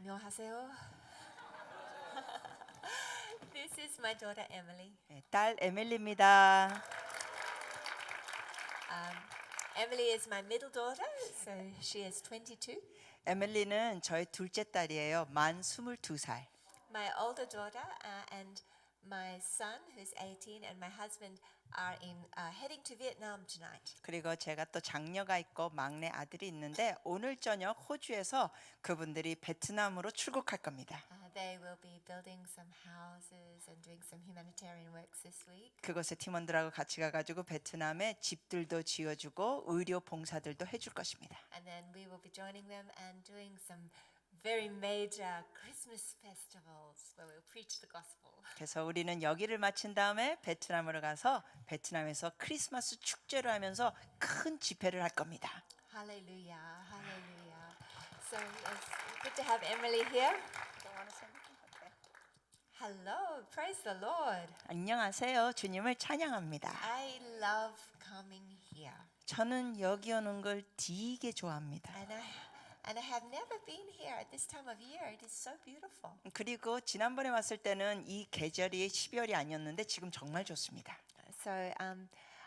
안녕하세요. This is my daughter Emily. 딸 에밀리입니다. Emily is my middle daughter, so she is 22. 에밀리는 저의 둘째 딸이에요. 만 22살. My older daughter and my son, who's 18, and my husband are heading to Vietnam tonight. 그리고 제가 또 장녀가 있고 막내 아들이 있는데 오늘 저녁 호주에서 그분들이 베트남으로 출국할 겁니다. They will be building some houses and doing some humanitarian works this week. 그곳에 팀원들하고 같이 가가지고 베트남에 집들도 지어주고 의료 봉사들도 해줄 것입니다. And then we will be joining them and doing some very major Christmas festivals where we'll preach the gospel. 그래서 우리는 여기를 마친 다음에 베트남으로 가서 베트남에서 크리스마스 축제를 하면서 큰 집회를 할 겁니다. Hallelujah, hallelujah. So it's good to have Emily here. Hello, praise the Lord. 안녕하세요. 주님을 찬양합니다. I love coming here. 저는 여기 오는 걸 되게 좋아합니다. And I have never been here at this time of year. It is so beautiful. 그리고 지난번에 왔을 때는 이 계절이 12월이 아니었는데 지금 정말 좋습니다. So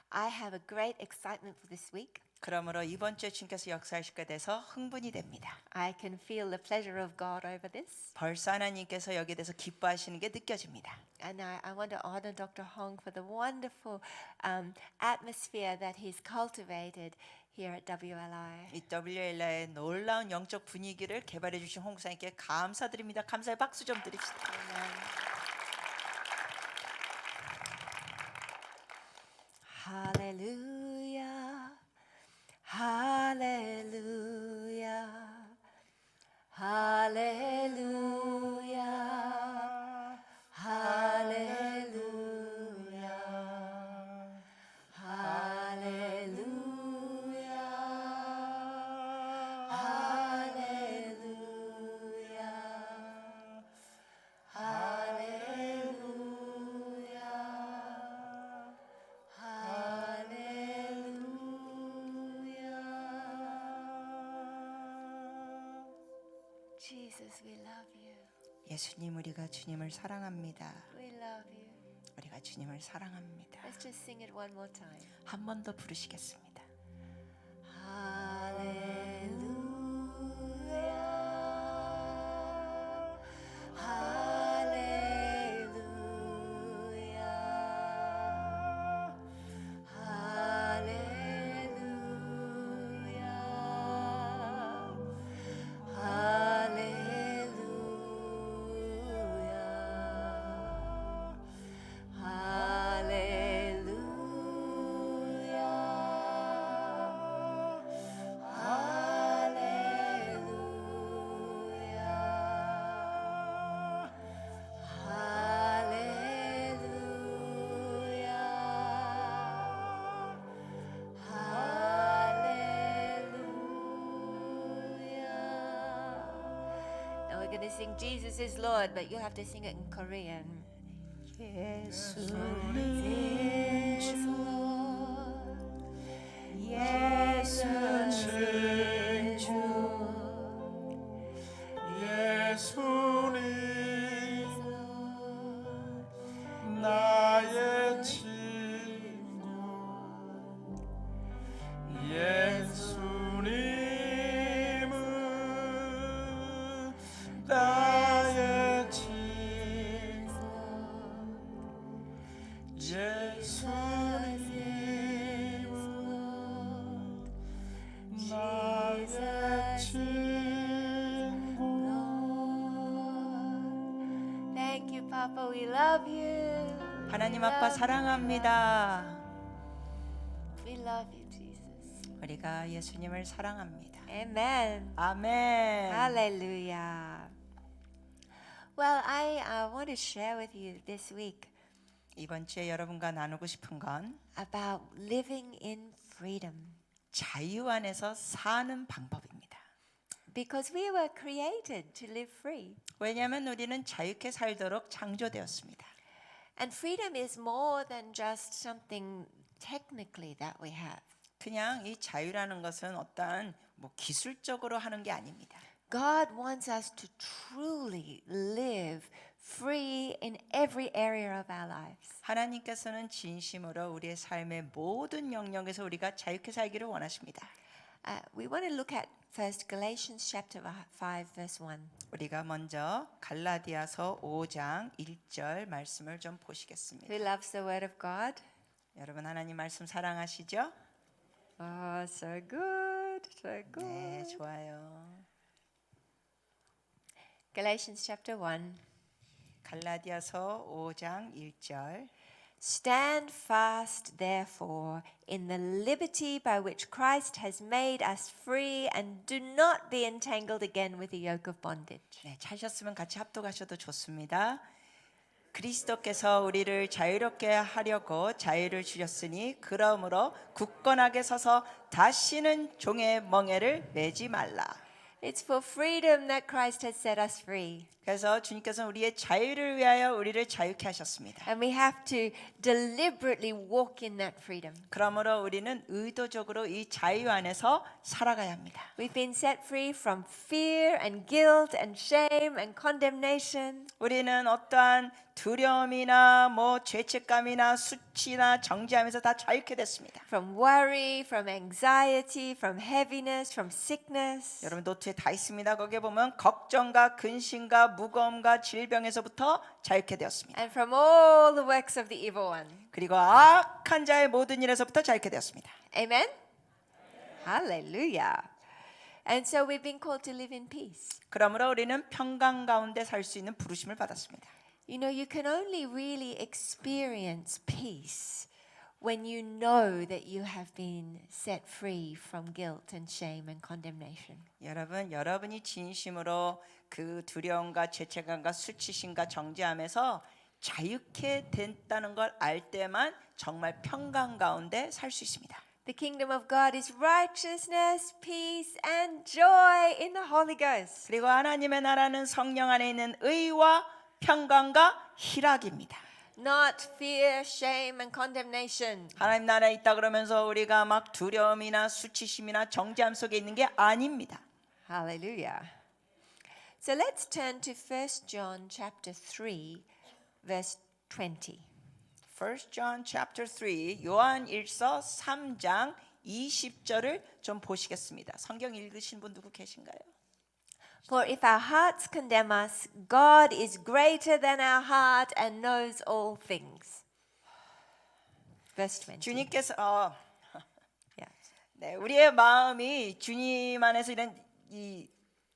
I have a great excitement for this week. 그러므로 이번 주에 주님께서 역사하시게 돼서 흥분이 됩니다. I can feel the pleasure of God over this. 벌써 하나님께서 여기에 대해서 기뻐하시는 게 느껴집니다. And I want to honor Dr. Hong for the wonderful atmosphere that he's cultivated here at WLI. 이 WLI의 놀라운 영적 분위기를 개발해 주신 홍사님께 감사드립니다. 감사의 박수 좀 드립시다. Hallelujah, hallelujah, hallelujah, hallelujah, hallelujah, hallelujah, hallelujah. Jesus, we love you. 예수님, 우리가 주님을 사랑합니다. We love you. 우리가 주님을 사랑합니다. Let's just sing it one more time. 한 번 더 부르시겠습니다. Hallelujah. We're going to sing Jesus is Lord, but you'll have to sing it in Korean. 예수님 is Lord. 예수님 주 예수님 나의 친구 예수님은 나의 친구 예수님은 나의 친구. Thank you, Papa. We love you. 하나님 아빠 사랑합니다. We love you, Jesus. 우리가 예수님을 사랑합니다. Amen. 아멘. Hallelujah. Well, I want to share with you this week 이번 주에 여러분과 나누고 싶은 건 about living in freedom. 자유 안에서 사는 방법입니다. Because we were created to live free. 왜냐하면 우리는 자유케 살도록 창조되었습니다. And freedom is more than just something technically that we have. 그냥 이 자유라는 것은 어떠한 기술적으로 하는 게 아닙니다. God wants us to truly live free in every area of our lives. 하나님께서는 진심으로 우리의 삶의 모든 영역에서 우리가 자유케 살기를 원하십니다. We want to look at first Galatians chapter 5 verse 1. 우리가 먼저 갈라디아서 5장 1절 말씀을 좀 보시겠습니다. Who loves the word of God? 여러분 하나님 말씀 사랑하시죠? Oh, so good. So good. 네, 좋아요. Galatians chapter 1. 갈라디아서 5장 1절. Stand fast, therefore, in the liberty by which Christ has made us free, and do not be entangled again with the yoke of bondage. 네, 찾으셨으면 같이 합독하셔도 좋습니다. 그리스도께서 우리를 자유롭게 하려고 자유를 주셨으니 그러므로 굳건하게 서서 다시는 종의 멍에를 매지 말라. It's for freedom that Christ has set us free. 그래서 주님께서는 우리의 자유를 위하여 우리를 자유케 하셨습니다. And we have to deliberately walk in that freedom. 그러므로 우리는 의도적으로 이 자유 안에서 살아가야 합니다. We've been set free from fear and guilt and shame and condemnation. 우리는 어떠한 두려움이나 죄책감이나 수치나 정죄하면서 다 자유케 됐습니다. From worry, from anxiety, from heaviness, from sickness. 여러분 노트에 다 있습니다. 거기에 보면 걱정과 근심과 무거움과 질병에서부터 자유케 되었습니다. And from all the works of the evil one. 그리고 악한 자의 모든 일에서부터 자유케 되었습니다. Amen? Hallelujah. And so we've been called to live in peace. 그러므로 우리는 평강 가운데 살 수 있는 부르심을 받았습니다. You know, you can only really experience peace when you know that you have been set free from guilt and shame and condemnation. 여러분이 진심으로 그 두려움과 죄책감과 수치심과 정죄함에서 자유케 됐다는 걸 알 때만 정말 평강 가운데 살 수 있습니다. The kingdom of God is righteousness, peace, and joy in the Holy Ghost. 그리고 하나님의 나라는 성령 안에 있는 의와 평강과 희락입니다. Not fear, shame, and condemnation. 하나님 나라에 있다 그러면서 우리가 막 두려움이나 수치심이나 정죄함 속에 있는 게 아닙니다. Hallelujah. So let's turn to 1 John chapter 3 verse 20. 1 John chapter 3 요한일서 3장 20절을 좀 보시겠습니다. 성경 읽으신 분 누구 계신가요? For if our hearts condemn us, God is greater than our heart and knows all things. Verse 20. 주님께서 Yeah. 네, 우리의 마음이 주님 안에서 이런 이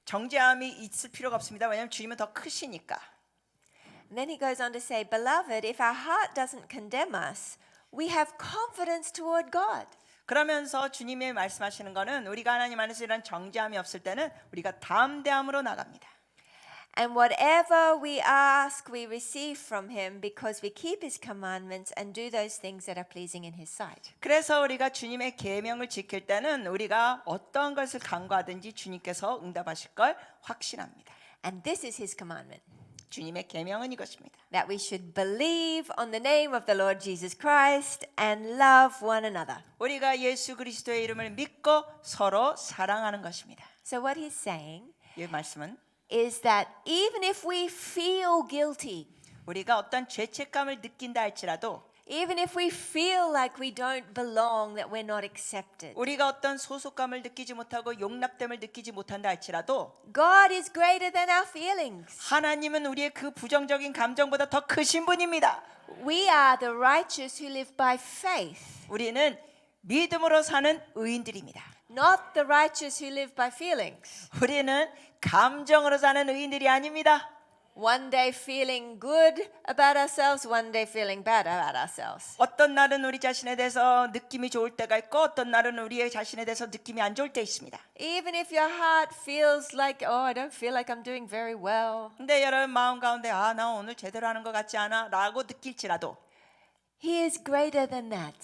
정죄함이 있을 필요가 없습니다. 왜냐하면 주님은 더 크시니까. And then he goes on to say, Beloved, if our heart doesn't condemn us, we have confidence toward God. 그러면서 주님이 말씀하시는 거는 우리가 하나님 안에서 이런 정죄함이 없을 때는 우리가 담대함으로 나갑니다. And whatever we ask, we receive from him because we keep his commandments and do those things that are pleasing in his sight. 그래서 우리가 주님의 계명을 지킬 때는 우리가 어떤 것을 간구하든지 주님께서 응답하실 걸 확신합니다. And this is his commandment, 주님의 계명은 이것입니다. that we should believe on the name of the Lord Jesus Christ and love one another. 우리가 예수 그리스도의 이름을 믿고 서로 사랑하는 것입니다. So what he's saying 이 말씀은 is that even if we feel guilty, 우리가 어떤 죄책감을 느낀다 할지라도 even if we feel like we don't belong, that we're not accepted, 우리가 어떤 소속감을 느끼지 못하고 용납됨을 느끼지 못한다 할지라도 God is greater than our feelings. 하나님은 우리의 그 부정적인 감정보다 더 크신 분입니다. We are the righteous who live by faith, 우리는 믿음으로 사는 의인들입니다. not the righteous who live by feelings. 우리는 감정으로 사는 의인들이 아닙니다. One day feeling good about ourselves, one day feeling bad about ourselves. 어떤 날은 우리 자신에 대해서 느낌이 좋을 때가 있고 어떤 날은 우리 자신에 대해서 느낌이 안 좋을 때 있습니다. Even if your heart feels like, oh, I don't feel like I'm doing very well, 근데 여러분 마음 가운데 나 오늘 제대로 하는 것 같지 않아 라고 느낄지라도 He is greater than that.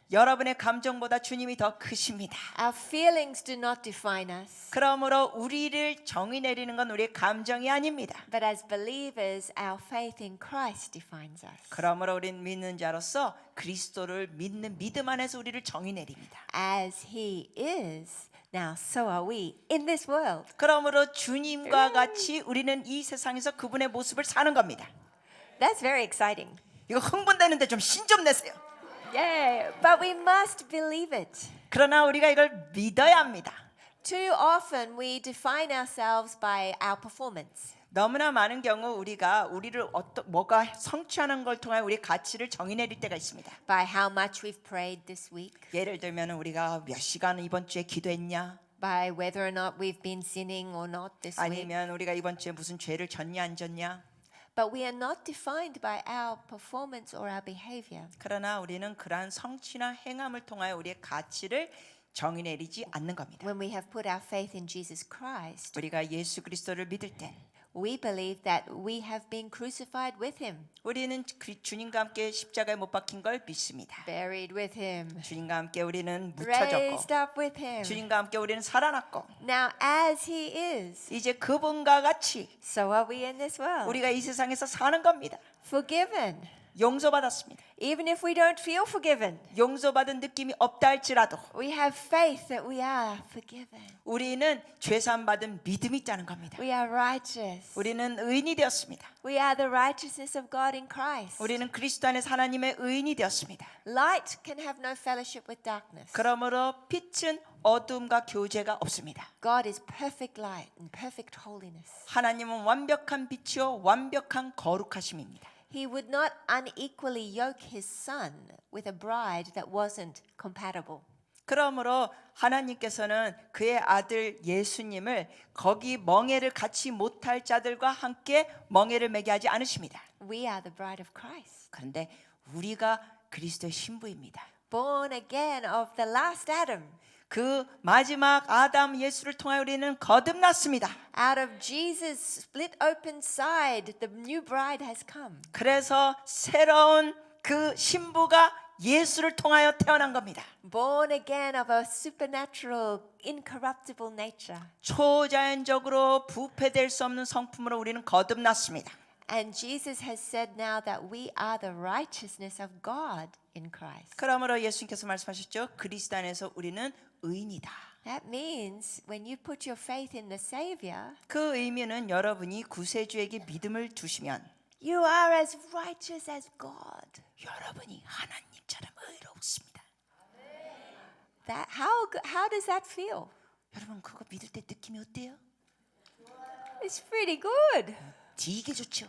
여러분의 감정보다 주님이 더 크십니다. Our feelings do not define us. 그러므로 우리를 정의 내리는 건 우리의 감정이 아닙니다. But as believers, our faith in Christ defines us. 그러므로 우리는 믿는 자로서 그리스도를 믿는 믿음 안에서 우리를 정의 내립니다. As He is, Now, so are we in this world. 그러므로 주님과 같이 우리는 이 세상에서 그분의 모습을 사는 겁니다. That's very exciting. 이거 흥분되는데 좀 신 좀 내세요. Yay! But we must believe it. 그러나 우리가 이걸 믿어야 합니다. Too often we define ourselves by our performance. 너무나 많은 경우 우리가 우리를 뭐가 성취하는 걸 통해 우리 가치를 정의 내릴 때가 있습니다. By how much we've prayed this week, 예를 들면 우리가 몇 시간 이번 주에 기도했냐, by whether or not we've been sinning or not this week. 아니면 우리가 이번 주에 무슨 죄를 졌냐 안 졌냐. But we are not defined by our performance or our behavior. 그러나 우리는 그러한 성취나 행함을 통하여 우리의 가치를 정의 내리지 않는 겁니다. When we have put our faith in Jesus Christ, 우리가 예수 그리스도를 믿을 때 we believe that we have been crucified with him, 우리는 주님과 함께 십자가에 못 박힌 걸 믿습니다. buried with him, 주님과 함께 우리는 raised 묻혀졌고 up with him. 주님과 함께 우리는 살아났고 Now, as he is, 이제 그분과 같이 so are we in this world. 우리가 이 세상에서 사는 겁니다. Forgiven, 용서받았습니다. even if we don't feel forgiven. 용서받은 느낌이 없다 할지라도 We have faith that we are forgiven. 우리는 죄사함 받은 믿음이 있다는 겁니다. We are righteous. 우리는 의인이 되었습니다. We are the righteousness of God in Christ. 우리는 그리스도 안에서 하나님의 의인이 되었습니다. Light can have no fellowship with darkness. 그러므로 빛은 어둠과 교제가 없습니다. God is perfect light and perfect holiness. 하나님은 완벽한 빛이요 완벽한 거룩하심입니다. He would not unequally yoke his son with a bride that wasn't compatible. 그러므로 하나님께서는 그의 아들 예수님을 거기 멍에를 갖지 못할 자들과 함께 멍에를 매게 하지 않으십니다. We are the bride of Christ, 그런데 우리가 그리스도의 신부입니다. born again of the last Adam. 그 마지막 아담 예수를 통하여 우리는 거듭났습니다. Out of Jesus' split open side, the new bride has come. 그래서 새로운 그 신부가 예수를 통하여 태어난 겁니다. Born again of a supernatural, incorruptible nature. 초자연적으로 부패될 수 없는 성품으로 우리는 거듭났습니다. And Jesus has said now that we are the righteousness of God in Christ. 그러므로 예수님께서 말씀하셨죠. 그리스도 안에서 우리는 의인이다. That means when you put your faith in the Savior, 그 의미는 여러분이 구세주에게 믿음을 두시면 you are as righteous as God. 여러분이 하나님처럼 의롭습니다. That how does that feel? 여러분 그거 믿을 때 느낌이 어때요? It's pretty good. 되게 좋죠.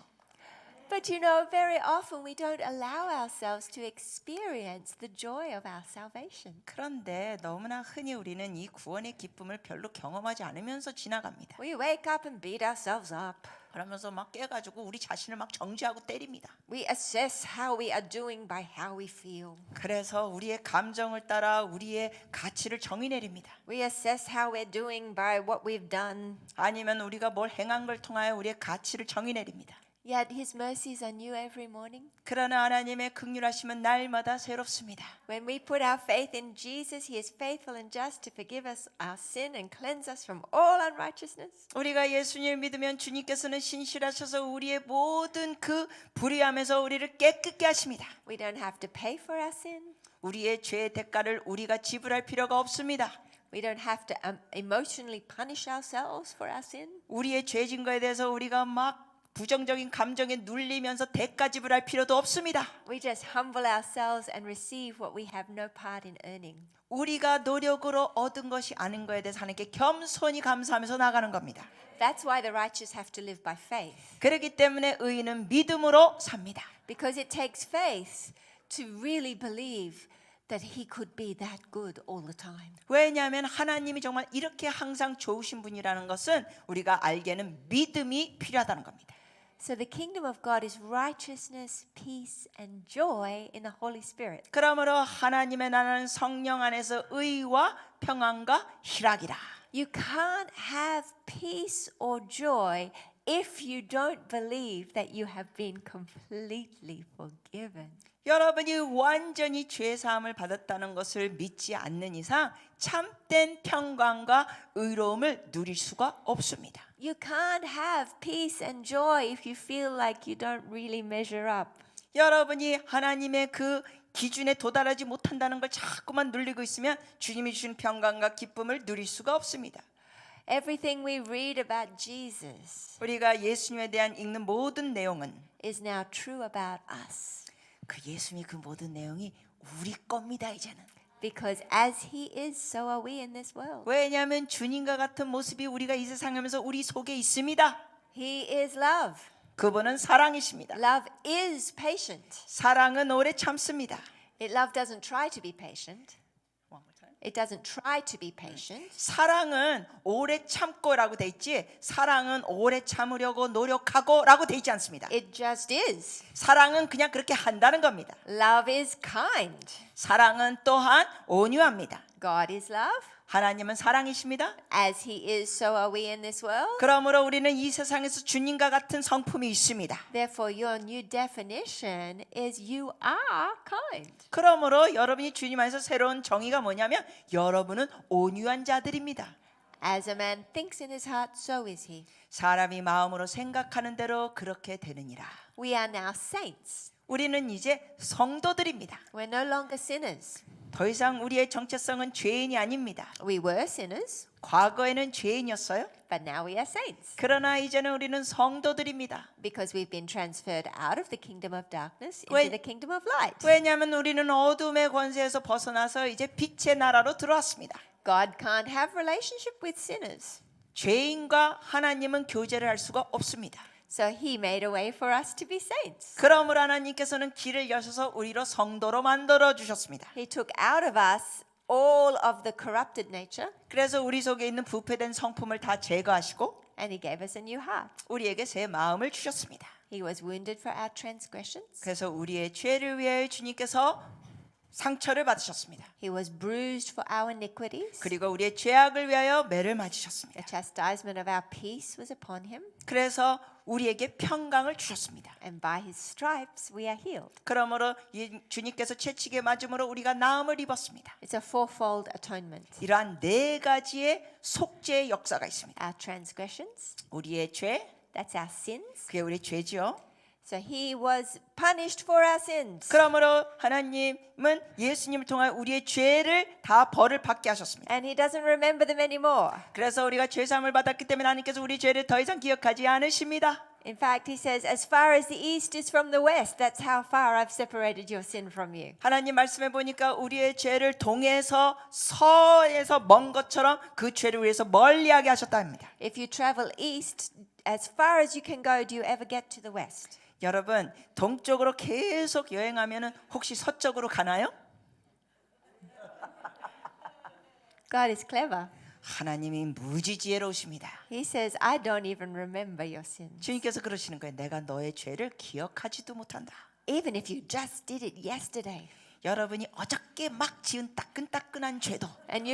But you know, very often we don't allow ourselves to experience the joy of our salvation. 그런데 너무나 흔히 우리는 이 구원의 기쁨을 별로 경험하지 않으면서 지나갑니다. We wake up and beat ourselves up. 그러면서 막 깨가지고 우리 자신을 막 정죄하고 때립니다. We assess how we are doing by how we feel. 그래서 우리의 감정을 따라 우리의 가치를 정의 내립니다. We assess how we're doing by what we've done. 아니면 우리가 뭘 행한 걸 통하여 우리의 가치를 정의 내립니다. Yet His mercies are new every morning. 그러나 하나님의 긍휼하심은 날마다 새롭습니다. When we put our faith in Jesus, He is faithful and just to forgive us our sin and cleanse us from all unrighteousness. 우리가 예수님을 믿으면 주님께서는 신실하셔서 우리의 모든 그 불의함에서 우리를 깨끗게 하십니다. We don't have to pay for our sin. 우리의 죄의 대가를 우리가 지불할 필요가 없습니다. We don't have to emotionally punish ourselves for our sin. 우리의 죄진 거에 대해서 우리가 막 부정적인 감정에 눌리면서 대가 지불할 필요도 없습니다. We just humble ourselves and receive what we have no part in earning. 우리가 노력으로 얻은 것이 아닌 거에 대해서 하나님께 겸손히 감사하면서 나가는 겁니다. That's why the righteous have to live by faith. 그렇기 때문에 의인은 믿음으로 삽니다. Because it takes faith to really believe that He could be that good all the time. 왜냐하면 하나님이 정말 이렇게 항상 좋으신 분이라는 것은 우리가 알게는 믿음이 필요하다는 겁니다. So the kingdom of God is righteousness, peace, and joy in the Holy Spirit. 그러므로 하나님의 나라는 성령 안에서 의와 평안과 희락이라. You can't have peace or joy if you don't believe that you have been completely forgiven. 여러분이 완전히 죄 사함을 받았다는 것을 믿지 않는 이상 참된 평강과 의로움을 누릴 수가 없습니다. You can't have peace and joy if you feel like you don't really measure up. 여러분이 하나님의 그 기준에 도달하지 못한다는 걸 자꾸만 누리고 있으면 주님이 주신 평강과 기쁨을 누릴 수가 없습니다. Everything we read about Jesus 우리가 예수님에 대한 읽는 모든 내용은 is now true about us. 그 예수님의 그 모든 내용이 우리 겁니다. 이제는. Because as he is, so are we in this world. 왜냐하면 주님과 같은 모습이 우리가 이 세상에서 우리 속에 있습니다. He is love. 그분은 사랑이십니다. Love is patient. 사랑은 오래 참습니다. Love doesn't try to be patient. It doesn't try to be patient. 사랑은 오래 참고라고 돼 있지 사랑은 오래 참으려고 노력하고라고 돼 있지 않습니다. It just is. 사랑은 그냥 그렇게 한다는 겁니다. Love is kind. 사랑은 또한 온유합니다. God is love. 하나님은 사랑이십니다. As he is, so are we in this world. 그러므로 우리는 이 세상에서 주님과 같은 성품이 있습니다. Therefore, your new definition is you are kind. 그러므로 여러분이 주님 안에서 새로운 정의가 뭐냐면 여러분은 온유한 자들입니다. As a man thinks in his heart, so is he. 사람이 마음으로 생각하는 대로 그렇게 되느니라. We are now saints. 우리는 이제 성도들입니다. We're no longer sinners. 더 이상 우리의 정체성은 죄인이 아닙니다. We were sinners, 과거에는 죄인이었어요. but now we are saints. 그러나 이제는 우리는 성도들입니다. Because we've been transferred out of the kingdom of darkness 왜- into the kingdom of light. 왜냐하면 우리는 어둠의 권세에서 벗어나서 이제 빛의 나라로 들어왔습니다. God can't have relationship with sinners. 죄인과 하나님은 교제를 할 수가 없습니다. So he made a way for us to be saints. 그러므로 하나님께서는 길을 여셔서 우리로 성도로 만들어 주셨습니다. He took out of us all of the corrupted nature 그래서 우리 속에 있는 부패된 성품을 다 제거하시고 and he gave us a new heart. 우리에게 새 마음을 주셨습니다. He was wounded for our transgressions. 그래서 우리의 죄를 위하여 주님께서 상처를 받으셨습니다. He was bruised for our iniquities. 그리고 우리의 죄악을 위하여 매를 맞으셨습니다. The chastisement of our peace was upon him, 그래서 우리에게 평강을 주셨습니다. and by his stripes we are healed. 그러므로 주님께서 채찍에 맞음으로 우리가 나음을 입었습니다. It's a fourfold atonement. 이러한 네 가지의 속죄의 역사가 있습니다. Our transgressions, 우리의 죄, that's our sins. 그게 우리 죄죠. So he was punished for our sins. 그러므로 하나님은 예수님을 통해 우리의 죄를 다 벌을 받게 하셨습니다. And he doesn't remember them anymore. 그래서 우리가 죄 사함을 받았기 때문에 하나님께서 우리 죄를 더 이상 기억하지 않으십니다. In fact, he says, as far as the east is from the west, that's how far I've separated your sin from you. 하나님 말씀해 보니까 우리의 죄를 동에서 서에서 먼 것처럼 그 죄를 위해서 멀리하게 하셨다 합니다. If you travel east, as far as you can go, do you ever get to the west? 여러분 동쪽으로 계속 여행하면은 혹시 서쪽으로 가나요? God is clever. 하나님이 무지지혜로우십니다. He says, I don't even remember your sins. 주님께서 그러시는 거예요. 내가 너의 죄를 기억하지도 못한다. Even if you just did it yesterday. 여러분이 어저께 막 지은 따끈따끈한 죄도 And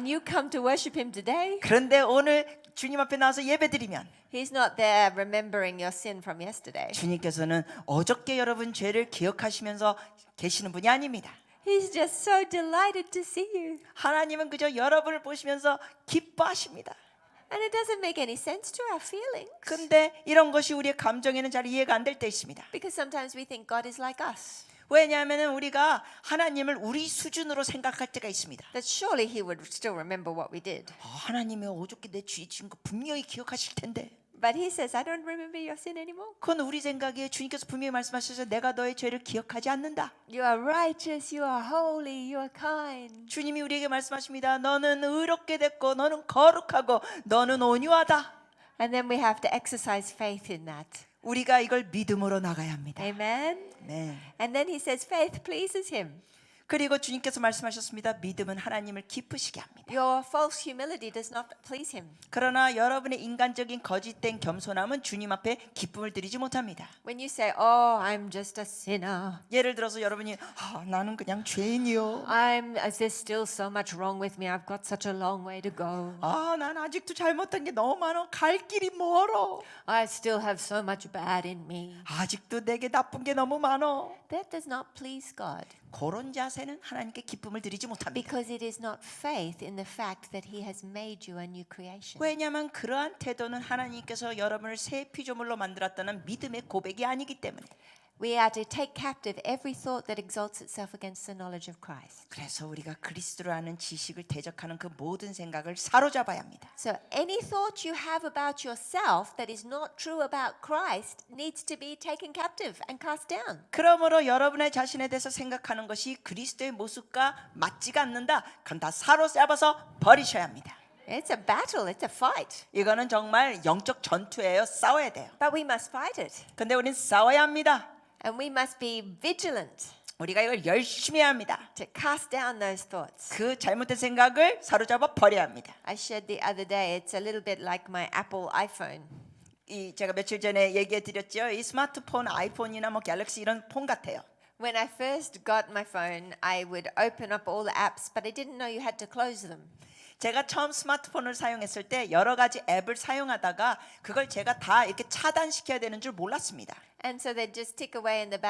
you come to worship him today. 그런데 오늘 주님 앞에 나와서 예배드리면 He's not there remembering your sin from yesterday. 주님께서는 어저께 여러분 죄를 기억하시면서 계시는 분이 아닙니다. He's just so delighted to see you. 하나님은 그저 여러분을 보시면서 기뻐하십니다. And it doesn't make any sense to our feelings. 근데 이런 것이 우리의 감정에는 잘 이해가 안 될 때 있습니다. Because sometimes we think God is like us. 왜냐하면 우리가 하나님을 우리 수준으로 생각할 때가 있습니다. That surely he would still remember what we did. 하나님이 어저께 내 죄 지은 거 분명히 기억하실 텐데. But he says, I don't remember your sin anymore. 그건 우리 생각에 주님께서 분명히 말씀하셔서 내가 너의 죄를 기억하지 않는다. You are righteous, you are holy, you are kind. 주님이 우리에게 말씀하십니다. 너는 의롭게 됐고 너는 거룩하고 너는 온유하다. And then we have to exercise faith in that. 우리가 이걸 믿음으로 나가야 합니다. Amen. 네. And then he says, faith pleases him. 그리고 주님께서 말씀하셨습니다. 믿음은 하나님을 기쁘시게 합니다. Your false humility does not please him. 그러나 여러분의 인간적인 거짓된 겸손함은 주님 앞에 기쁨을 드리지 못합니다. When you say, oh, I'm just a sinner. 예를 들어서 여러분이 나는 그냥 죄인이요. There's still so much wrong with me. I've got such a long way to go. 난 아직도 잘못한 게 너무 많아. 갈 길이 멀어. I still have so much bad in me. 아직도 내게 나쁜 게 너무 많어. That does not please God. 그런 자세는 하나님께 기쁨을 드리지 못합니다. Because it is not faith in the fact that he has made you a new creation. 왜냐하면 그러한 태도는 하나님께서 여러분을 새 피조물로 만들었다는 믿음의 고백이 아니기 때문에. We are to take captive every thought that exalts itself against the knowledge of Christ. 그래서 우리가 그리스도를 아는 지식을 대적하는 그 모든 생각을 사로잡아야 합니다. So any thought you have about yourself that is not true about Christ needs to be taken captive and cast down. 그러므로 여러분의 자신에 대해서 생각하는 것이 그리스도의 모습과 맞지가 않는다. 그럼 다 사로잡아서 버리셔야 합니다. It's a battle, it's a fight. 이거는 정말 영적 전투예요. 싸워야 돼요. But we must fight it. 근데 우리는 싸워야 합니다. And we must be vigilant 우리가 이걸 열심히 해야 합니다. to cast down those thoughts. 그 잘못된 생각을 사로잡아 버려야 합니다. I shared the other day, it's a little bit like my Apple iPhone. 이 제가 며칠 전에 얘기해 드렸죠. 이 스마트폰, 아이폰이나 뭐 갤럭시 이런 폰 같아요. When I first got my phone, I would open up all the apps, but I didn't know you had to close them. 제가 처음 스마트폰을 사용했을 때 여러 가지 앱을 사용하다가 그걸 제가 다 이렇게 차단시켜야 되는 줄 몰랐습니다. And so they'd just tick away in the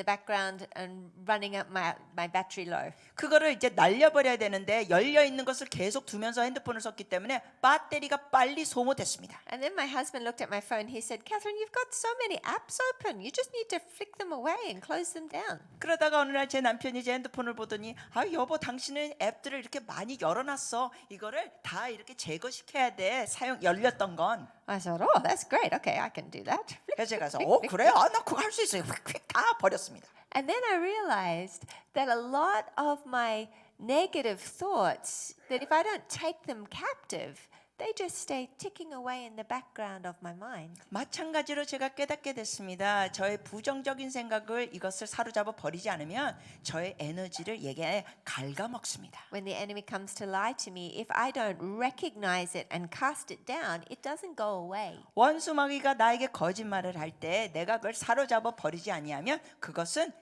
background and running up my battery low. 그거를 이제 날려버려야 되는데 열려 있는 것을 계속 두면서 핸드폰을 썼기 때문에 배터리가 빨리 소모됐습니다. And then my husband looked at my phone. He said, "Catherine, you've got so many apps open. You just need to flick them away and close them down." 그러다가 어느 날 제 남편이 제 핸드폰을 보더니 아 여보 당신은 앱들을 이렇게 많이 열어놨어. 이거를 다 이렇게 제거시켜야 돼. 사용 열렸던 건. I thought, "Oh, that's great. Okay, I can do that." 그래서 제가 가서 그래? 나 그거 할 수 있어요. 휙휙 다 버렸습니다. And then I realized that a lot of my negative thoughts, that if I don't take them captive, they just stay ticking away in the background of my mind. 마찬가지로 제가 깨닫게 됐습니다. 저의 부정적인 생각을 이것을 사로잡아 버리지 않으면 저의 에너지를 얘게 갉아먹습니다. When the enemy comes to lie to me, if I don't recognize it and cast it down, it doesn't go away. 원수 마귀가 나에게 거짓말을 할 때 내가 그걸 사로잡아 버리지 아니하면 그것은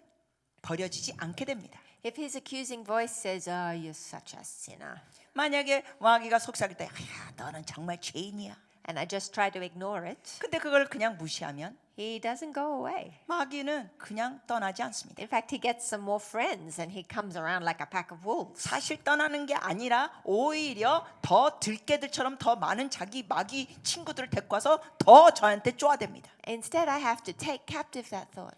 버려지지 않게 됩니다. If his accusing voice says, "Oh, you're such a sinner," 만약에 마귀가 속삭일 때 너는 정말 죄인이야. and I just try to ignore it, 근데 그걸 그냥 무시하면 he doesn't go away. 마귀는 그냥 떠나지 않습니다. In fact, he gets some more friends and he comes around like a pack of wolves. 사실 떠나는 게 아니라 오히려 더 들깨들처럼 더 많은 자기 마귀 친구들을 데리고 와서 더 저한테 쪼아댑니다. Instead, I have to take captive that thought,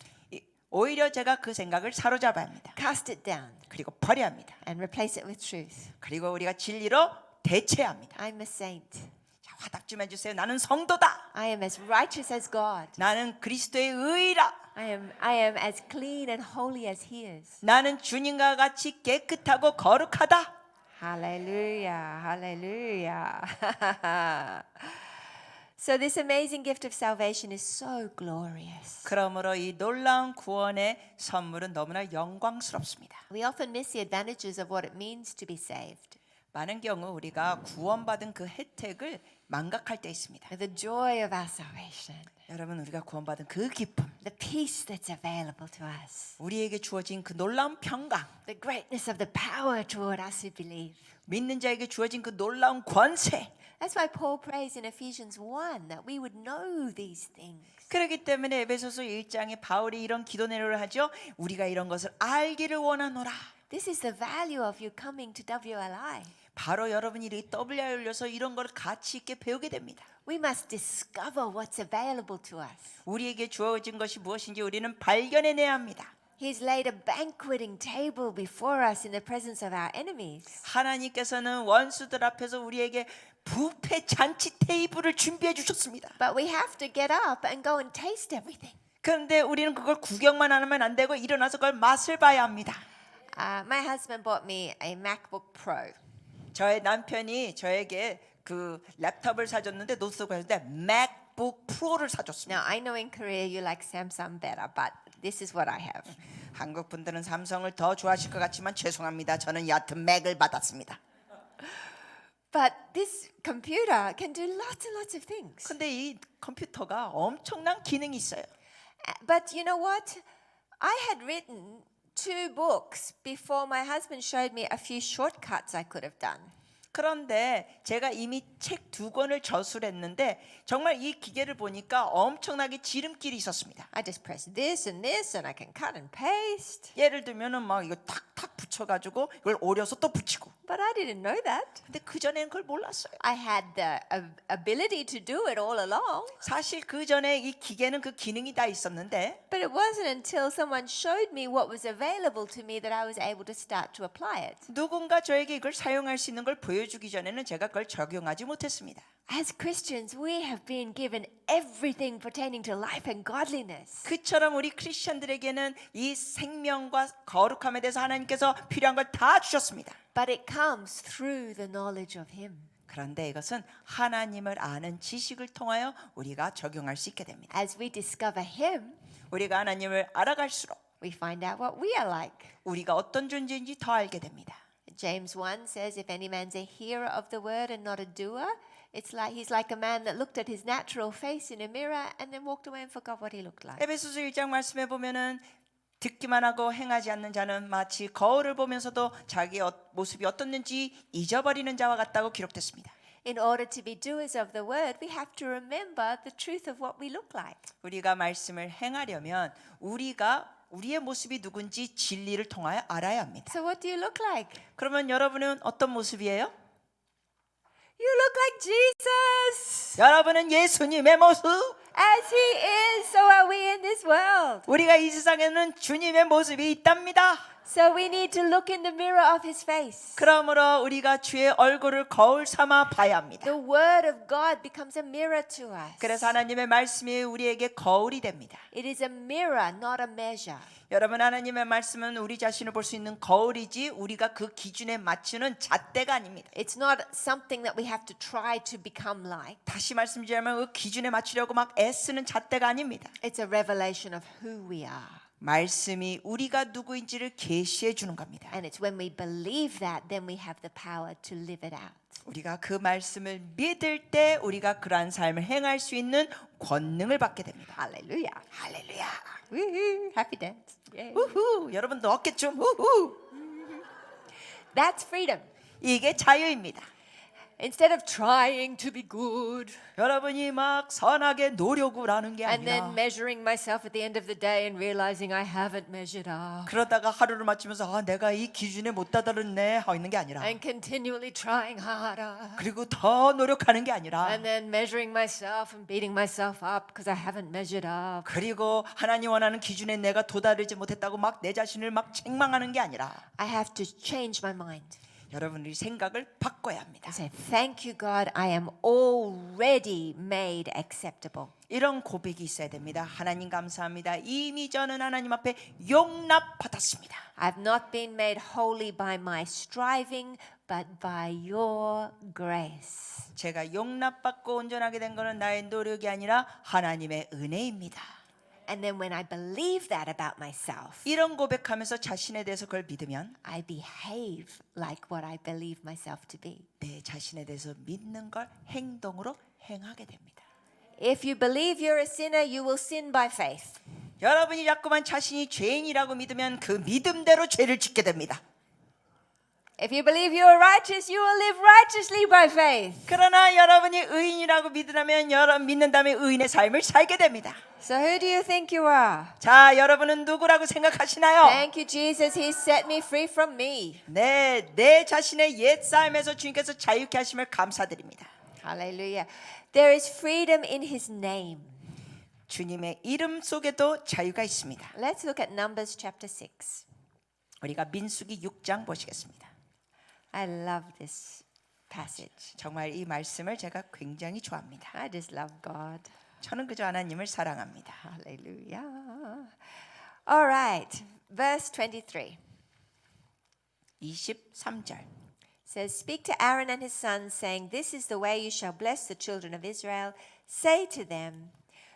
오히려 제가 그 생각을 사로잡아야 합니다. cast it down, 그리고 버려야 합니다. and replace it with truth. 그리고 우리가 진리로 대체해야 합니다. I'm a saint. 자, 화답 좀 해주세요. 나는 성도다. I am as righteous as God. 나는 그리스도의 의라. I am as clean and holy as He is. 나는 주님과 같이 깨끗하고 거룩하다. Hallelujah, hallelujah. So this amazing gift of salvation is so glorious. 그러므로 이 놀라운 구원의 선물은 너무나 영광스럽습니다. We often miss the advantages of what it means to be saved. 많은 경우 우리가 구원받은 그 혜택을 망각할 때 있습니다. The joy of our salvation, 여러분 우리가 구원받은 그 기쁨, the peace that's available to us, 우리에게 주어진 그 놀라운 평강, the greatness of the power toward us who believe. 믿는 자에게 주어진 그 놀라운 권세. That's why Paul prays in Ephesians 1 that we would know these things. 그렇기 때문에 에베소서 1장에 바울이 이런 기도 내용을 하죠. 우리가 이런 것을 알기를 원하노라. This is the value of you coming to WLI. 바로 여러분이 이 WR에 올려서 이런 걸 가치 있게 배우게 됩니다. We must discover what's available to us. 우리에게 주어진 것이 무엇인지 우리는 발견해내야 합니다. He's laid a banqueting table before us in the presence of our enemies. 하나님께서는 원수들 앞에서 우리에게 뷔페 잔치 테이블을 준비해 주셨습니다. But we have to get up and go and taste everything. 그런데 우리는 그걸 구경만 하면 안 되고 일어나서 그걸 맛을 봐야 합니다. My husband bought me a MacBook Pro. 저의 남편이 저에게 그 랩탑을 사줬는데 노트북을 사줬는데 맥북 프로를 사줬습니다. Now I know in Korea you like Samsung better, but this is what I have. 한국 분들은 삼성을 더 좋아하실 것 같지만 죄송합니다. 저는 여하튼 맥을 받았습니다. But this computer can do lots and lots of things. 근데 이 컴퓨터가 엄청난 기능이 있어요. But you know what? I had written 2 books before my husband showed me a few shortcuts I could have done. 그런데 제가 이미 책 2권을 저술했는데 정말 이 기계를 보니까 엄청나게 지름길이 있었습니다. I just press this and this and I can cut and paste. 예를 들면은 막 이거 탁탁 붙여가지고 이걸 오려서 또 붙이고. But I didn't know that. 근데 그 전에는 그걸 몰랐어요. I had the ability to do it all along. 사실 그 전에 이 기계는 그 기능이 다 있었는데 But it wasn't until someone showed me what was available to me that I was able to start to apply it. 누군가 저에게 이걸 사용할 수 있는 걸 보여주기 전에는 제가 그걸 적용하지 못했습니다. As Christians, we have been given everything pertaining to life and godliness. 그처럼 우리 크리스천들에게는 이 생명과 거룩함에 대해서 하나님께서 필요한 걸 다 주셨습니다. But it comes through the knowledge of Him. 그런데 이것은 하나님을 아는 지식을 통하여 우리가 적용할 수 있게 됩니다. As we discover Him, 우리가 하나님을 알아갈수록 we find out what we are like. 우리가 어떤 존재인지 더 알게 됩니다. James 1 says, if any man's a hearer of the word and not a doer, it's like he's like a man that looked at his natural face in a mirror and then walked away and forgot what he looked like. 에베소서 1장 말씀에 보면은 듣기만 하고 행하지 않는 자는 마치 거울을 보면서도 자기 모습이 어떻는지 잊어버리는 자와 같다고 기록됐습니다. In order to be doers of the word, we have to remember the truth of what we look like. 우리가 말씀을 행하려면 우리의 모습이 누군지 진리를 통하여 알아야 합니다. So what do you look like? 그러면 여러분은 어떤 모습이에요? You look like Jesus. 여러분은 예수님의 모습. As He is, so are we in this world. 우리가 이 세상에는 주님의 모습이 있답니다. So we need to look in the mirror of His face. 그러므로 우리가 주의 얼굴을 거울 삼아 봐야 합니다. The word of God becomes a mirror to us. 그래서 하나님의 말씀이 우리에게 거울이 됩니다. It is a mirror, not a measure. 여러분, 하나님의 말씀은 우리 자신을 볼 수 있는 거울이지 우리가 그 기준에 맞추는 잣대가 아닙니다. It's not something that we have to try to become like. 다시 말씀드리자면 그 기준에 맞추려고 막 애쓰는 잣대가 아닙니다. It's a revelation of who we are. 말씀이 우리가 누구인지를 계시해 주는 겁니다. And it's when we believe that, then we have the power to live it out. 우리가 그 말씀을 믿을 때 우리가 그러한 삶을 행할 수 있는 권능을 받게 됩니다. Hallelujah. 할렐루야. Woohoo. Happy dance. Yay. 우후. 여러분도 어깨춤. 우후. That's freedom. 이게 자유입니다. Instead of trying to be good 여러분이 막 선하게 노력을 하는 게 and then 아니라 measuring myself at the end of the day and realizing I haven't measured up 그러다가 하루를 마치면서 내가 이 기준에 못 다다랐네 하고 있는 게 아니라 and continually trying harder 그리고 더 노력하는 게 아니라 and then measuring myself and beating myself up because I haven't measured up. 그리고 하나님 원하는 기준에 내가 도달하지 못했다고 막 내 자신을 막 책망하는 게 아니라 I have to change my mind. 여러분들이 생각을 바꿔야 합니다. I say, thank you, God, I am already made acceptable. 이런 고백이 있어야 됩니다. 하나님 감사합니다. 이미 저는 하나님 앞에 용납받았습니다. I've not been made holy by my striving, but by your grace. 제가 용납받고 온전하게 된 것은 나의 노력이 아니라 하나님의 은혜입니다. And then when I believe that about myself, 이런 고백하면서 자신에 대해서 그걸 믿으면 I behave like what I believe myself to be. 내 자신에 대해서 믿는 걸 행동으로 행하게 됩니다. If you believe you're a sinner, you will sin by faith. 여러분이 자꾸만 자신이 죄인이라고 믿으면 그 믿음대로 죄를 짓게 됩니다. If you believe you are righteous, you will live righteously by faith. 그러나 여러분이 의인이라고 믿으라면 여러분 믿는 다음에 의인의 삶을 살게 됩니다. So who do you think you are? 자, 여러분은 누구라고 생각하시나요? Thank you, Jesus. He set me free from me. 내 자신의 옛 삶에서 주님께서 자유케 하심을 감사드립니다. Hallelujah. There is freedom in His name. 주님의 이름 속에도 자유가 있습니다. Let's look at Numbers chapter 6. 우리가 민수기 6장 보시겠습니다. I love this passage. 정말 이 말씀을 제가 굉장히 좋아합니다. I just love God. 저는 그저 하나님을 사랑합니다. Hallelujah. All right. Verse 23 23절. says, Speak to Aaron and his sons, saying, This is the way you shall bless the children of Israel. Say to them,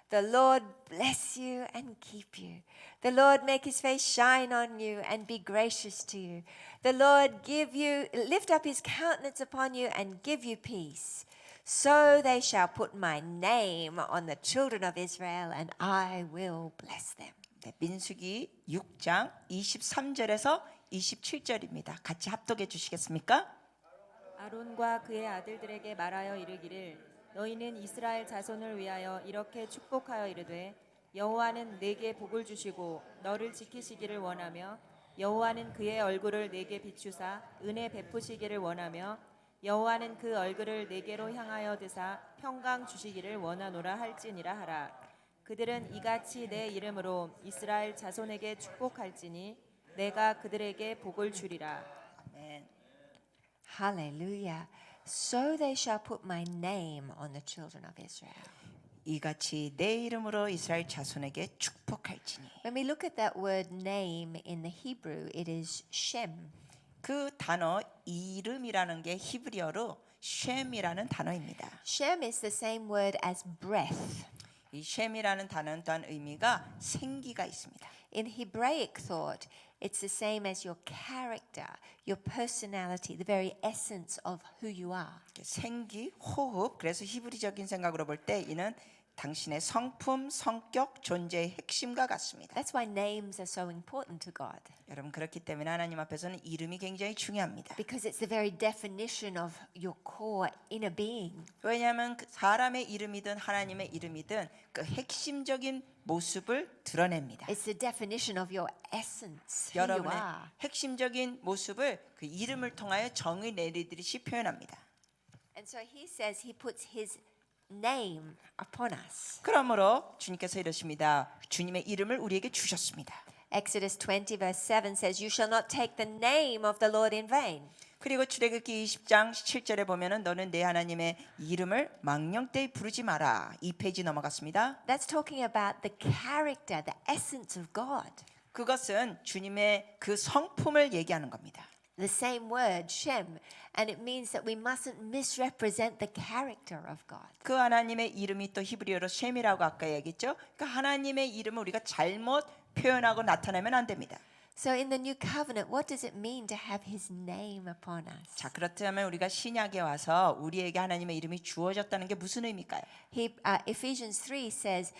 The Lord bless you and keep you. The Lord make his face shine on you and be gracious to you. The Lord lift up his countenance upon you and give you peace. So they shall put my name on the children of Israel and I will bless them. 네, 민수기 6장 23절에서 27절입니다. 같이 합독해 주시겠습니까? 아론과 그의 아들들에게 말하여 이르기를 너희는 이스라엘 자손을 위하여 이렇게 축복하여 이르되 여호와는 내게 복을 주시고 너를 지키시기를 원하며 여호와는 그의 얼굴을 내게 비추사 은혜 베푸시기를 원하며 여호와는 그 얼굴을 내게로 향하여 드사 평강 주시기를 원하노라 할지니라 하라. 그들은 이같이 내 이름으로 이스라엘 자손에게 축복할지니 내가 그들에게 복을 주리라. 아멘. Hallelujah. So they shall put my name on the children of Israel. 이같이 내 이름으로 이스라엘 자손에게 축복할지니. When we look at that word name in the Hebrew, it is Shem. 그 단어 이름이라는 게 히브리어로 쉔이라는 단어입니다. Shem is the same word as breath. 이 쉔이라는 단어는 또한 의미가 생기가 있습니다. In Hebraic thought, it's the same as your character, your personality, the very essence of who you are. 생기, 호흡. 그래서 히브리적인 생각으로 볼 때 이는 당신의 성품, 성격, 존재의 핵심과 같습니다. That's why names are so important to God, 여러분 그렇기 때문에 하나님 앞에서는 이름이 굉장히 중요합니다. because it's the very definition of your core inner being. 왜냐하면 그 사람의 이름이든 하나님의 이름이든 그 핵심적인 모습을 드러냅니다. It's the definition of your essence, who you 여러분의 are. 핵심적인 모습을 그 이름을 통하여 정의 내리듯이 표현합니다. And so he says he puts his name upon us. 그러므로 주님께서 이러십니다. 주님의 이름을 우리에게 주셨습니다. Exodus 20 verse 7 says, You shall not take the name of the Lord in vain. 그리고 출애굽기 20장 7절에 보면은 너는 내 하나님의 이름을 망령되이 부르지 마라. 2페이지 넘어갔습니다. That's talking about the character, the essence of God. 그것은 주님의 그 성품을 얘기하는 겁니다. The same word, Shem, and it means that we mustn't misrepresent the character of God. 그 하나님의 이름이 또 히브리어로 쉔이라고 아까 얘기했죠. 그러니까 하나님의 이름을 우리가 잘못 표현하고 나타내면 안 됩니다. So in the new covenant, what does it mean to have his name upon us? 자, 그렇다면 우리가 신약에 와서 우리에게 하나님의 이름이 주어졌다는 게 무슨 의미일까요? Ephesians 3 says,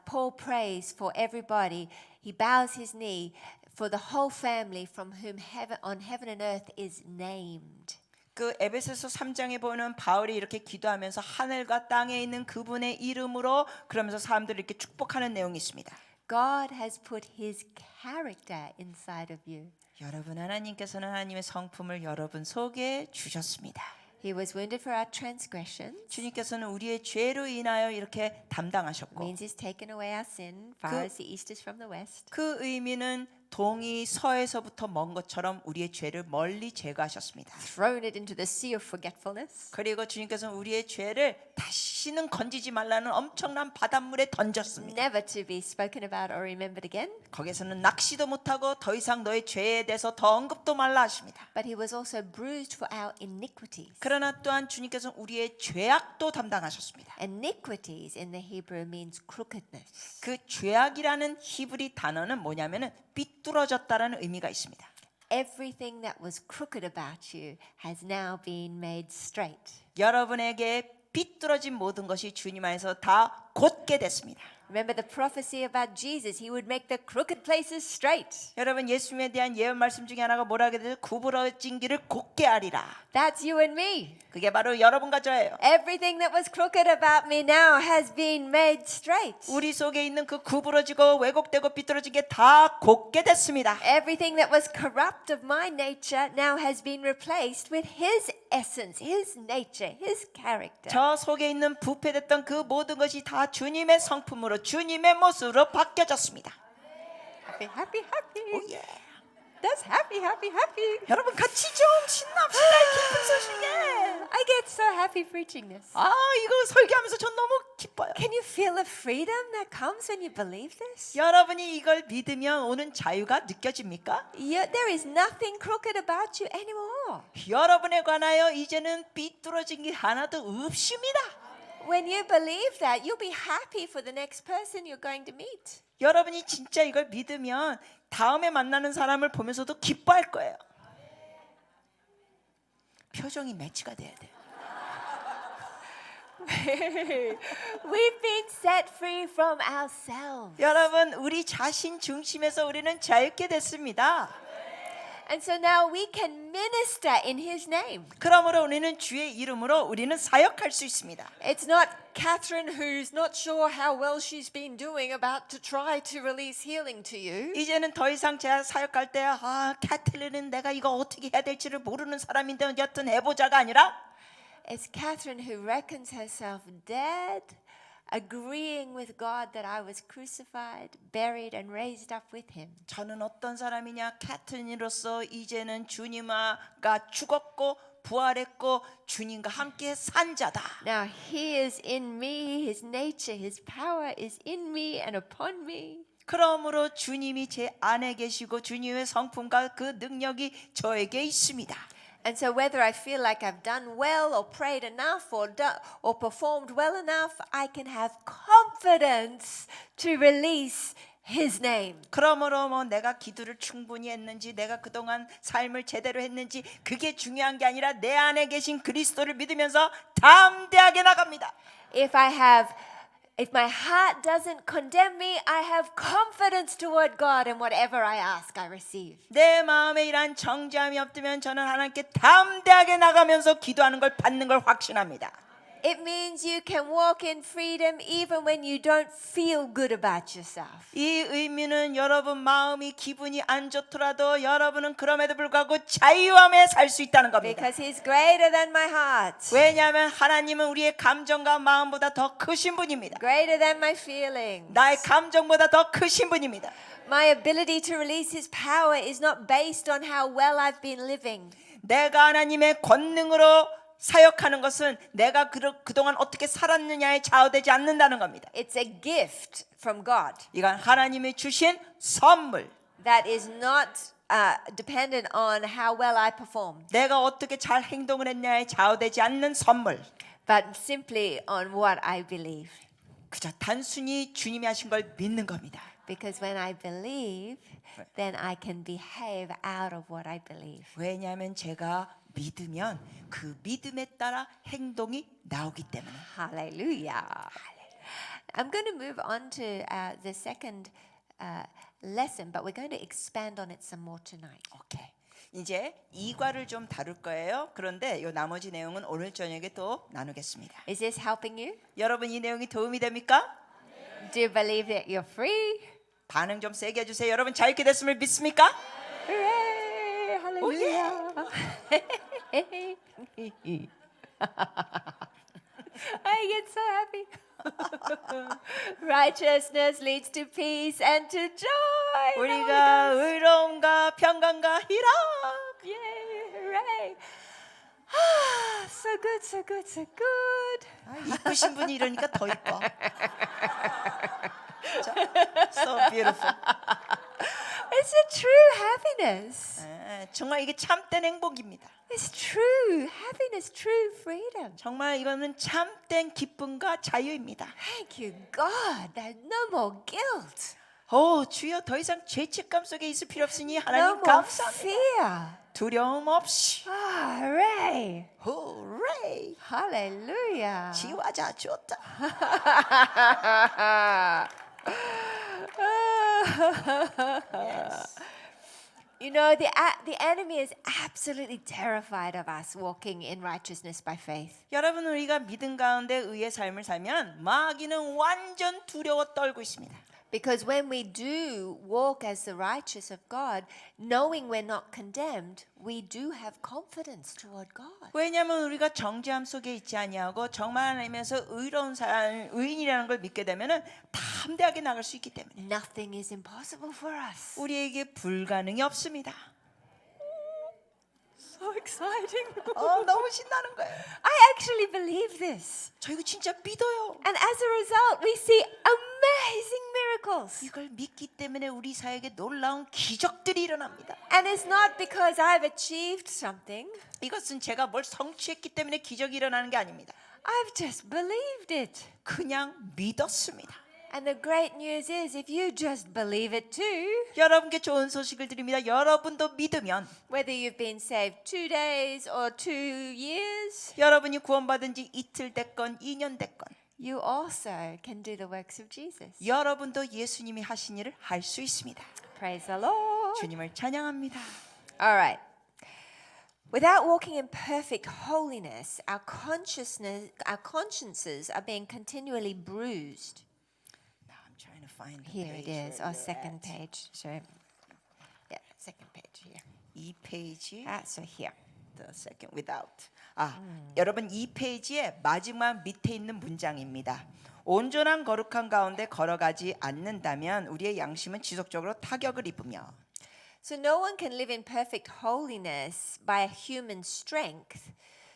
Paul prays for everybody. He bows his knee for the whole family from whom on heaven and earth is named. 그 에베소서 3장에 보면 바울이 이렇게 기도하면서 하늘과 땅에 있는 그분의 이름으로 그러면서 사람들을 이렇게 축복하는 내용이 있습니다. God has put his character inside of you. 여러분 하나님께서는 하나님의 성품을 여러분 속에 주셨습니다. He was wounded for our transgressions. 주님께서는 우리의 죄로 인하여 이렇게 담당하셨고 Means he's taken away our sin, far as the east is from the west. 그 의미는 동이 서에서부터 먼 것처럼 우리의 죄를 멀리 제거하셨습니다. Thrown it into the sea of forgetfulness. 그리고 주님께서는 우리의 죄를 다시는 건지지 말라는 엄청난 바닷물에 던졌습니다. Never to be spoken about or remembered again. 거기서는 낚시도 못하고 더 이상 너의 죄에 대해서 더 언급도 말라 하십니다. But he was also bruised for our iniquities. 그러나 또한 주님께서는 우리의 죄악도 담당하셨습니다. Iniquities in the Hebrew means crookedness. 그 죄악이라는 히브리 단어는 뭐냐면은 삐뚤어졌다라는 의미가 있습니다. Everything that was crooked about you has now been made straight. 여러분에게 삐뚤어진 모든 것이 주님 안에서 다 곧게 됐습니다. Remember the prophecy about Jesus. He would make the crooked places straight. 여러분 예수님에 대한 예언 말씀 중에 하나가 뭐라고 해야 되죠? 구부러진 길을 곧게 하리라. That's you and me. 그게 바로 여러분과 저예요. Everything that was crooked about me now has been made straight. 우리 속에 있는 그 구부러지고 왜곡되고 삐뚤어진 게 다 곧게 됐습니다. Everything that was corrupt of my nature now has been replaced with his essence, his nature, his character. 저 속에 있는 부패됐던 그 모든 것이 다 주님의 성품으로 주님의 모습으로 바뀌어졌습니다. Happy, happy, happy. 오, 예. That's happy, happy, happy. 여러분 같이 좀 신납시다. 기쁜 소식에. I get so happy preaching this. 아 이거 설교하면서 전 너무 기뻐요. Can you feel the freedom that comes when you believe this? 여러분이 이걸 믿으면 오는 자유가 느껴집니까? There is nothing crooked about you anymore. 여러분에 관하여 이제는 삐뚤어진 게 하나도 없습니다. When you believe that, you'll be happy for the next person you're going to meet. 여러분이 진짜 이걸 믿으면 다음에 만나는 사람을 보면서도 기뻐할 거예요. 표정이 매치가 돼야 돼요. We've been set free from ourselves. 여러분 우리 자신 중심에서 우리는 자유케 됐습니다. And so now we can minister in his name. 그러므로 우리는 주의 이름으로 우리는 사역할 수 있습니다. It's not Catherine who's not sure how well she's been doing about to try to release healing to you. 이제는 더 이상 제가 사역할 때 캐틀린은 내가 이거 어떻게 해야 될지를 모르는 사람인데 여튼 해보자가 아니라 It's Catherine who reckons herself dead, agreeing with God that I was crucified, buried, and raised up with him. 저는 어떤 사람이냐 캐틀린으로서 이제는 주님과 죽었고 부활했고 주님과 함께 산 자다. Now he is in me, his nature, his power is in me and upon me. 그러므로 주님이 제 안에 계시고 주님의 성품과 그 능력이 저에게 있습니다. And so whether I feel like I've done well or prayed enough or performed well enough, I can have confidence to release his name. 그러므로 뭐 내가 기도를 충분히 했는지 내가 그동안 삶을 제대로 했는지 그게 중요한 게 아니라 내 안에 계신 그리스도를 믿으면서 담대하게 나갑니다. If my heart doesn't condemn me, I have confidence toward God, and whatever I ask, I receive. 내 마음에 이러한 정죄함이 없으면 저는 하나님께 담대하게 나가면서 기도하는 걸 받는 걸 확신합니다. It means you can walk in freedom even when you don't feel good about yourself. 이 의미는 여러분 마음이 기분이 안 좋더라도 여러분은 그럼에도 불구하고 자유함에 살 수 있다는 겁니다. Because He's greater than my heart, 왜냐하면 하나님은 우리의 감정과 마음보다 더 크신 분입니다. greater than my feelings. 나의 감정보다 더 크신 분입니다. My ability to release His power is not based on how well I've been living. 내가 하나님의 권능으로 사역하는 것은 내가 그동안 어떻게 살았느냐에 좌우되지 않는다는 겁니다. It's a gift from God 이건 하나님이 주신 선물. that is not dependent on how well I perform, 내가 어떻게 잘 행동을 했냐에 좌우되지 않는 선물. but simply on what I believe. 그저 단순히 주님이 하신 걸 믿는 겁니다. Because when I believe, then I can behave out of what I believe. 왜냐하면 제가 믿으면 그 믿음에 따라 행동이 나오기 때문에. Hallelujah. I'm going to move on to the second lesson, but we're going to expand on it some more tonight. 오케이. 이제 이과를 좀 다룰 거예요. 그런데 이 나머지 내용은 오늘 저녁에 또 나누겠습니다. Is this helping you? 여러분 이 내용이 도움이 됩니까? Do you believe that you're free? 반응 좀 세게 해주세요. 여러분 자유케 됐음을 믿습니까? Hooray! Hallelujah! I get so happy. Righteousness leads to peace and to joy. 우리가 의로움과 평강과 희락. Yay! Hooray! So good, so good, so good. 이쁘신 분이 이러니까 더 이뻐. So beautiful. It's a true happiness. 정말 이게 참된 행복입니다. It's true happiness, true freedom. 정말 이거는 참된 기쁨과 자유입니다. Thank you, God. There's no more guilt. 오 주여 더 이상 죄책감 속에 있을 필요 없으니 No 하나님 more 감사합니다. fear. 두려움 없이. Hooray! 호레이. Hallelujah. 지화자 좋다. Yes. You know, the enemy is absolutely terrified of us walking in righteousness by faith. 여러분 우리가 믿음 가운데 의의 삶을 살면 마귀는 완전 두려워 떨고 있습니다. Because when we do walk as the righteous of God, knowing we're not condemned, we do have confidence toward God. 왜냐하면 우리가 정죄함 속에 있지 아니하고 정말 하나님에서 의로운 사람, 의인이라는 걸 믿게 되면은 담대하게 나갈 수 있기 때문에 Nothing is impossible for us. 우리에게 불가능이 없습니다. So exciting. 너무 신나는 거예요. I actually believe this. 저 이거 진짜 믿어요. And as a result, we see amazing miracles. 이걸 믿기 때문에 우리 사회에 놀라운 기적들이 일어납니다. And it's not because I've achieved something. 이것은 제가 뭘 성취했기 때문에 기적이 일어나는 게 아닙니다. I've just believed it. 그냥 믿었습니다. And the great news is if you just believe it too, 여러분께 좋은 소식을 드립니다. 여러분도 믿으면 whether you've been saved 2 days or 2 years, 여러분이 구원받은 지 이틀 됐건 2년 됐건 you also can do the works of Jesus. 여러분도 예수님이 하신 일을 할 수 있습니다. Praise the Lord. 주님을 찬양합니다. All right. Without walking in perfect holiness, our consciences are being continually bruised. Now I'm trying to find the Here it page is, where our you're second at. page. So, yeah, second page here. 이 페이지 So here. the second without. 여러분 이 페이지의 마지막 밑에 있는 문장입니다. 온전한 거룩한 가운데 걸어가지 않는다면 우리의 양심은 지속적으로 타격을 입으며 So no one can live in perfect holiness by human strength.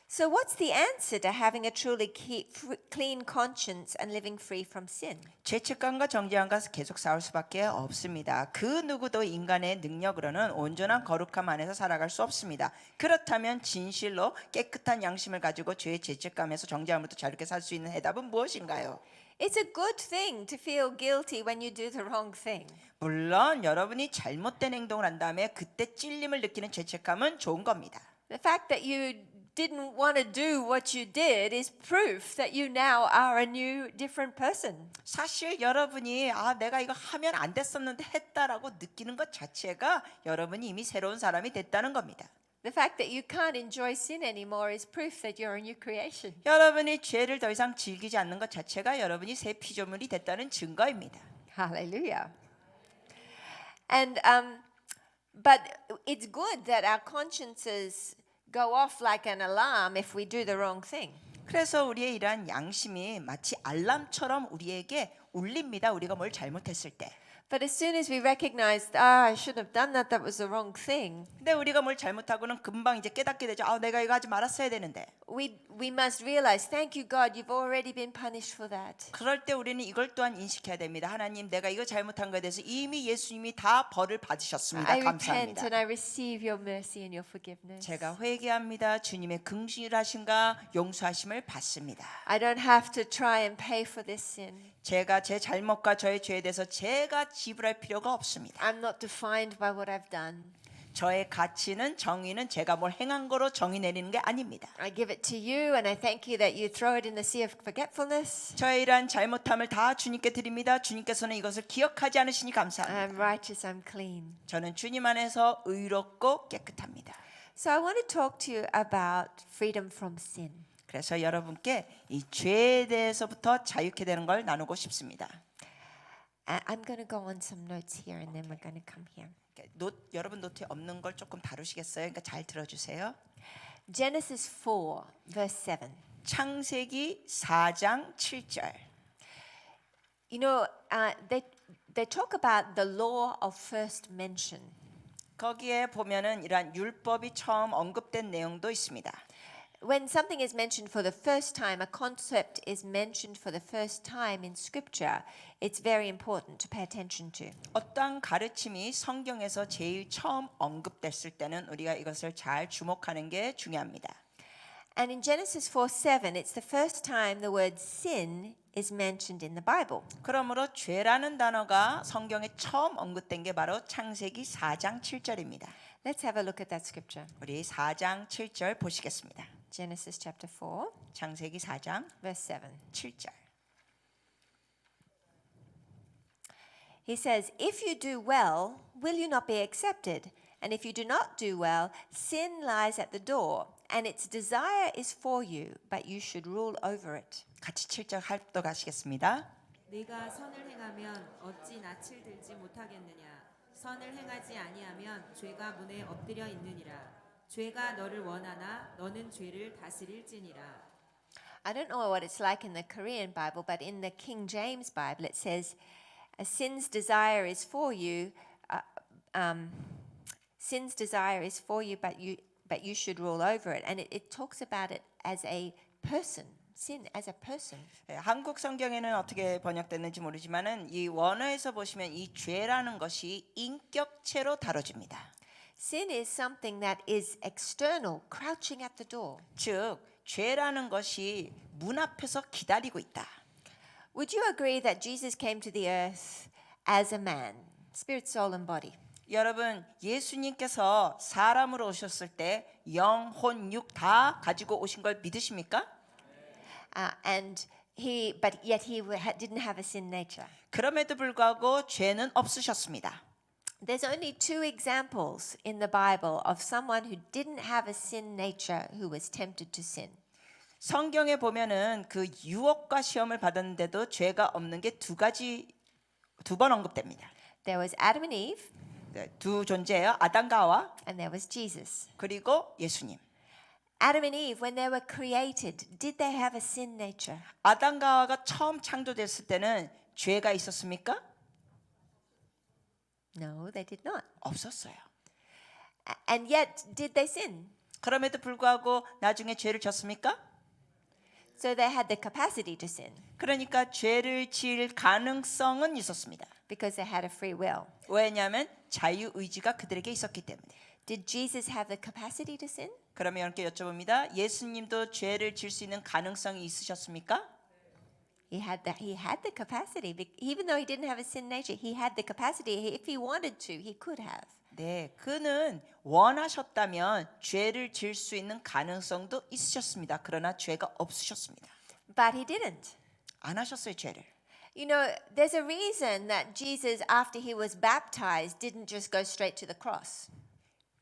So what's the answer to having a truly clean conscience and living free from sin? 죄책감과 정죄함과 계속 싸울 수밖에 없습니다. 그 누구도 인간의 능력으로는 온전한 거룩함 안에서 살아갈 수 없습니다. 그렇다면 진실로 깨끗한 양심을 가지고 죄의 죄책감에서 정죄함으로부터 자유롭게 살 수 있는 해답은 무엇인가요? It's a good thing to feel guilty when you do the wrong thing. 물론 여러분이 잘못된 행동을 한 다음에 그때 찔림을 느끼는 죄책감은 좋은 겁니다. The fact that you didn't want to do what you did is proof that you now are a new, different person. 사실 여러분이 내가 이거 하면 안 됐었는데 했다라고 느끼는 것 자체가 여러분이 이미 새로운 사람이 됐다는 겁니다. The fact that you can't enjoy sin anymore is proof that you're a new creation. 여러분이 죄를 더 이상 즐기지 않는 것 자체가 여러분이 새 피조물이 됐다는 증거입니다. Hallelujah. And but it's good that our consciences go off like an alarm if we do the wrong thing. 그래서 우리의 이러한 양심이 마치 알람처럼 우리에게 울립니다. 우리가 뭘 잘못했을 때. But as soon as we recognize, I shouldn't have done that, that was the wrong thing, 근데 우리가 뭘 잘못하고는 금방 이제 깨닫게 되죠. 내가 이거 하지 말았어야 되는데. we must realize, thank you God, you've already been punished for that. 그럴 때 우리는 이걸 또한 인식해야 됩니다. 하나님, 내가 이거 잘못한 것에 대해서 이미 예수님이 다 벌을 받으셨습니다. I repent 감사합니다. and I receive your mercy and your forgiveness. 제가 회개합니다. 주님의 긍실하심과 용서하심을 받습니다. I don't have to try and pay for this sin. 제가 제 잘못과 저의 죄에 대해서 제가 지불할 필요가 없습니다. I'm not defined by what I've done. 저의 가치는 정의는 제가 뭘 행한 거로 정의 내리는 게 아닙니다. I give it to you and I thank you that you throw it in the sea of forgetfulness. 저의 이러한 잘못함을 다 주님께 드립니다. 주님께서는 이것을 기억하지 않으시니 감사합니다. I'm righteous, I'm clean. 저는 주님 안에서 의롭고 깨끗합니다. So I want to talk to you about freedom from sin. 그래서 여러분께 이 죄에 대해서부터 자유케 되는 걸 나누고 싶습니다. I'm going to go on some notes here and then we're going to come here. 여러분 노트에 없는 걸 조금 다루시겠어요? 그러니까 잘 들어주세요. Genesis 4, verse 7. 창세기 4장 7절. You know, they talk about the law of first mention. 거기에 보면은 이러한 율법이 처음 언급된 내용도 있습니다. When something is mentioned for the first time, a concept is mentioned for the first time in Scripture, it's very important to pay attention to. 어떠한 가르침이 성경에서 제일 처음 언급됐을 때는 우리가 이것을 잘 주목하는 게 중요합니다. And in Genesis 4:7, it's the first time the word sin is mentioned in the Bible. 그러므로 죄라는 단어가 성경에 처음 언급된 게 바로 창세기 4장 7절입니다. Let's have a look at that scripture. 우리 4장 7절 보시겠습니다. Genesis chapter 4, 창세기 4장 verse 7. 7절. He says, "If you do well, will you not be accepted? And if you do not do well, sin lies at the door, and its desire is for you, but you should rule over it." 같이 7절 합독하시겠습니다. 네가 선을 행하면 어찌 낯을 들지 못하겠느냐 선을 행하지 아니하면 죄가 문에 엎드려 있느니라 죄가 너를 원하나 너는 죄를 다스릴지니라. I don't know what it's like in the Korean Bible, but in the King James Bible it says, "Sin's desire is for you, sin's desire is for you, but you should rule over it." And it talks about it as a person, sin as a person. 한국 성경에는 어떻게 번역됐는지 모르지만은 이 원어에서 보시면 이 죄라는 것이 인격체로 다뤄집니다. Sin is something that is external, crouching at the door. 즉 죄라는 것이 문 앞에서 기다리고 있다. Would you agree that Jesus came to the earth as a man, spirit, soul, and body? 여러분 예수님께서 사람으로 오셨을 때 영, 혼, 육 다 가지고 오신 걸 믿으십니까? But yet he didn't have a sin nature. 그럼에도 불구하고 죄는 없으셨습니다. There's only two examples in the Bible of someone who didn't have a sin nature who was tempted to sin. 성경에 보면은 그 유혹과 시험을 받았는데도 죄가 없는 게 두 번 언급됩니다. There was Adam and Eve, 네, 두 존재예요. 아담과 하와 and there was Jesus. 그리고 예수님. Adam and Eve, when they were created, did they have a sin nature? 아담과 하와가 처음 창조됐을 때는 죄가 있었습니까? No, they did not. 없었어요. And yet, did they sin? 그럼에도 불구하고 나중에 죄를 졌습니까? So they had the capacity to sin 그러니까 죄를 지을 가능성은 있었습니다. because they had a free will. 왜냐하면 자유 의지가 그들에게 있었기 때문에. Did Jesus have the capacity to sin? 그러면 여러분께 여쭤봅니다. 예수님도 죄를 질 수 있는 가능성이 있으셨습니까? He had the capacity. Even though he didn't have a sin nature, he had the capacity. If he wanted to, he could have. 네, 그는 원하셨다면 죄를 질 수 있는 가능성도 있으셨습니다. 그러나 죄가 없으셨습니다. But he didn't. 안 하셨어요, 죄를. You know, there's a reason that Jesus, after he was baptized, didn't just go straight to the cross.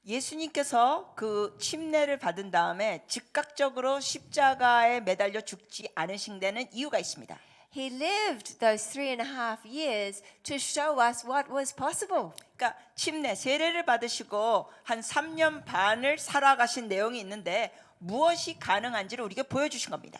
예수님께서 그 침례를 받은 다음에 즉각적으로 십자가에 매달려 죽지 않으신 데는 이유가 있습니다. He lived those 3.5 years to show us what was possible. 그러니까 침례 세례를 받으시고 한 3년 반을 살아가신 내용이 있는데 무엇이 가능한지를 우리에게 보여주신 겁니다.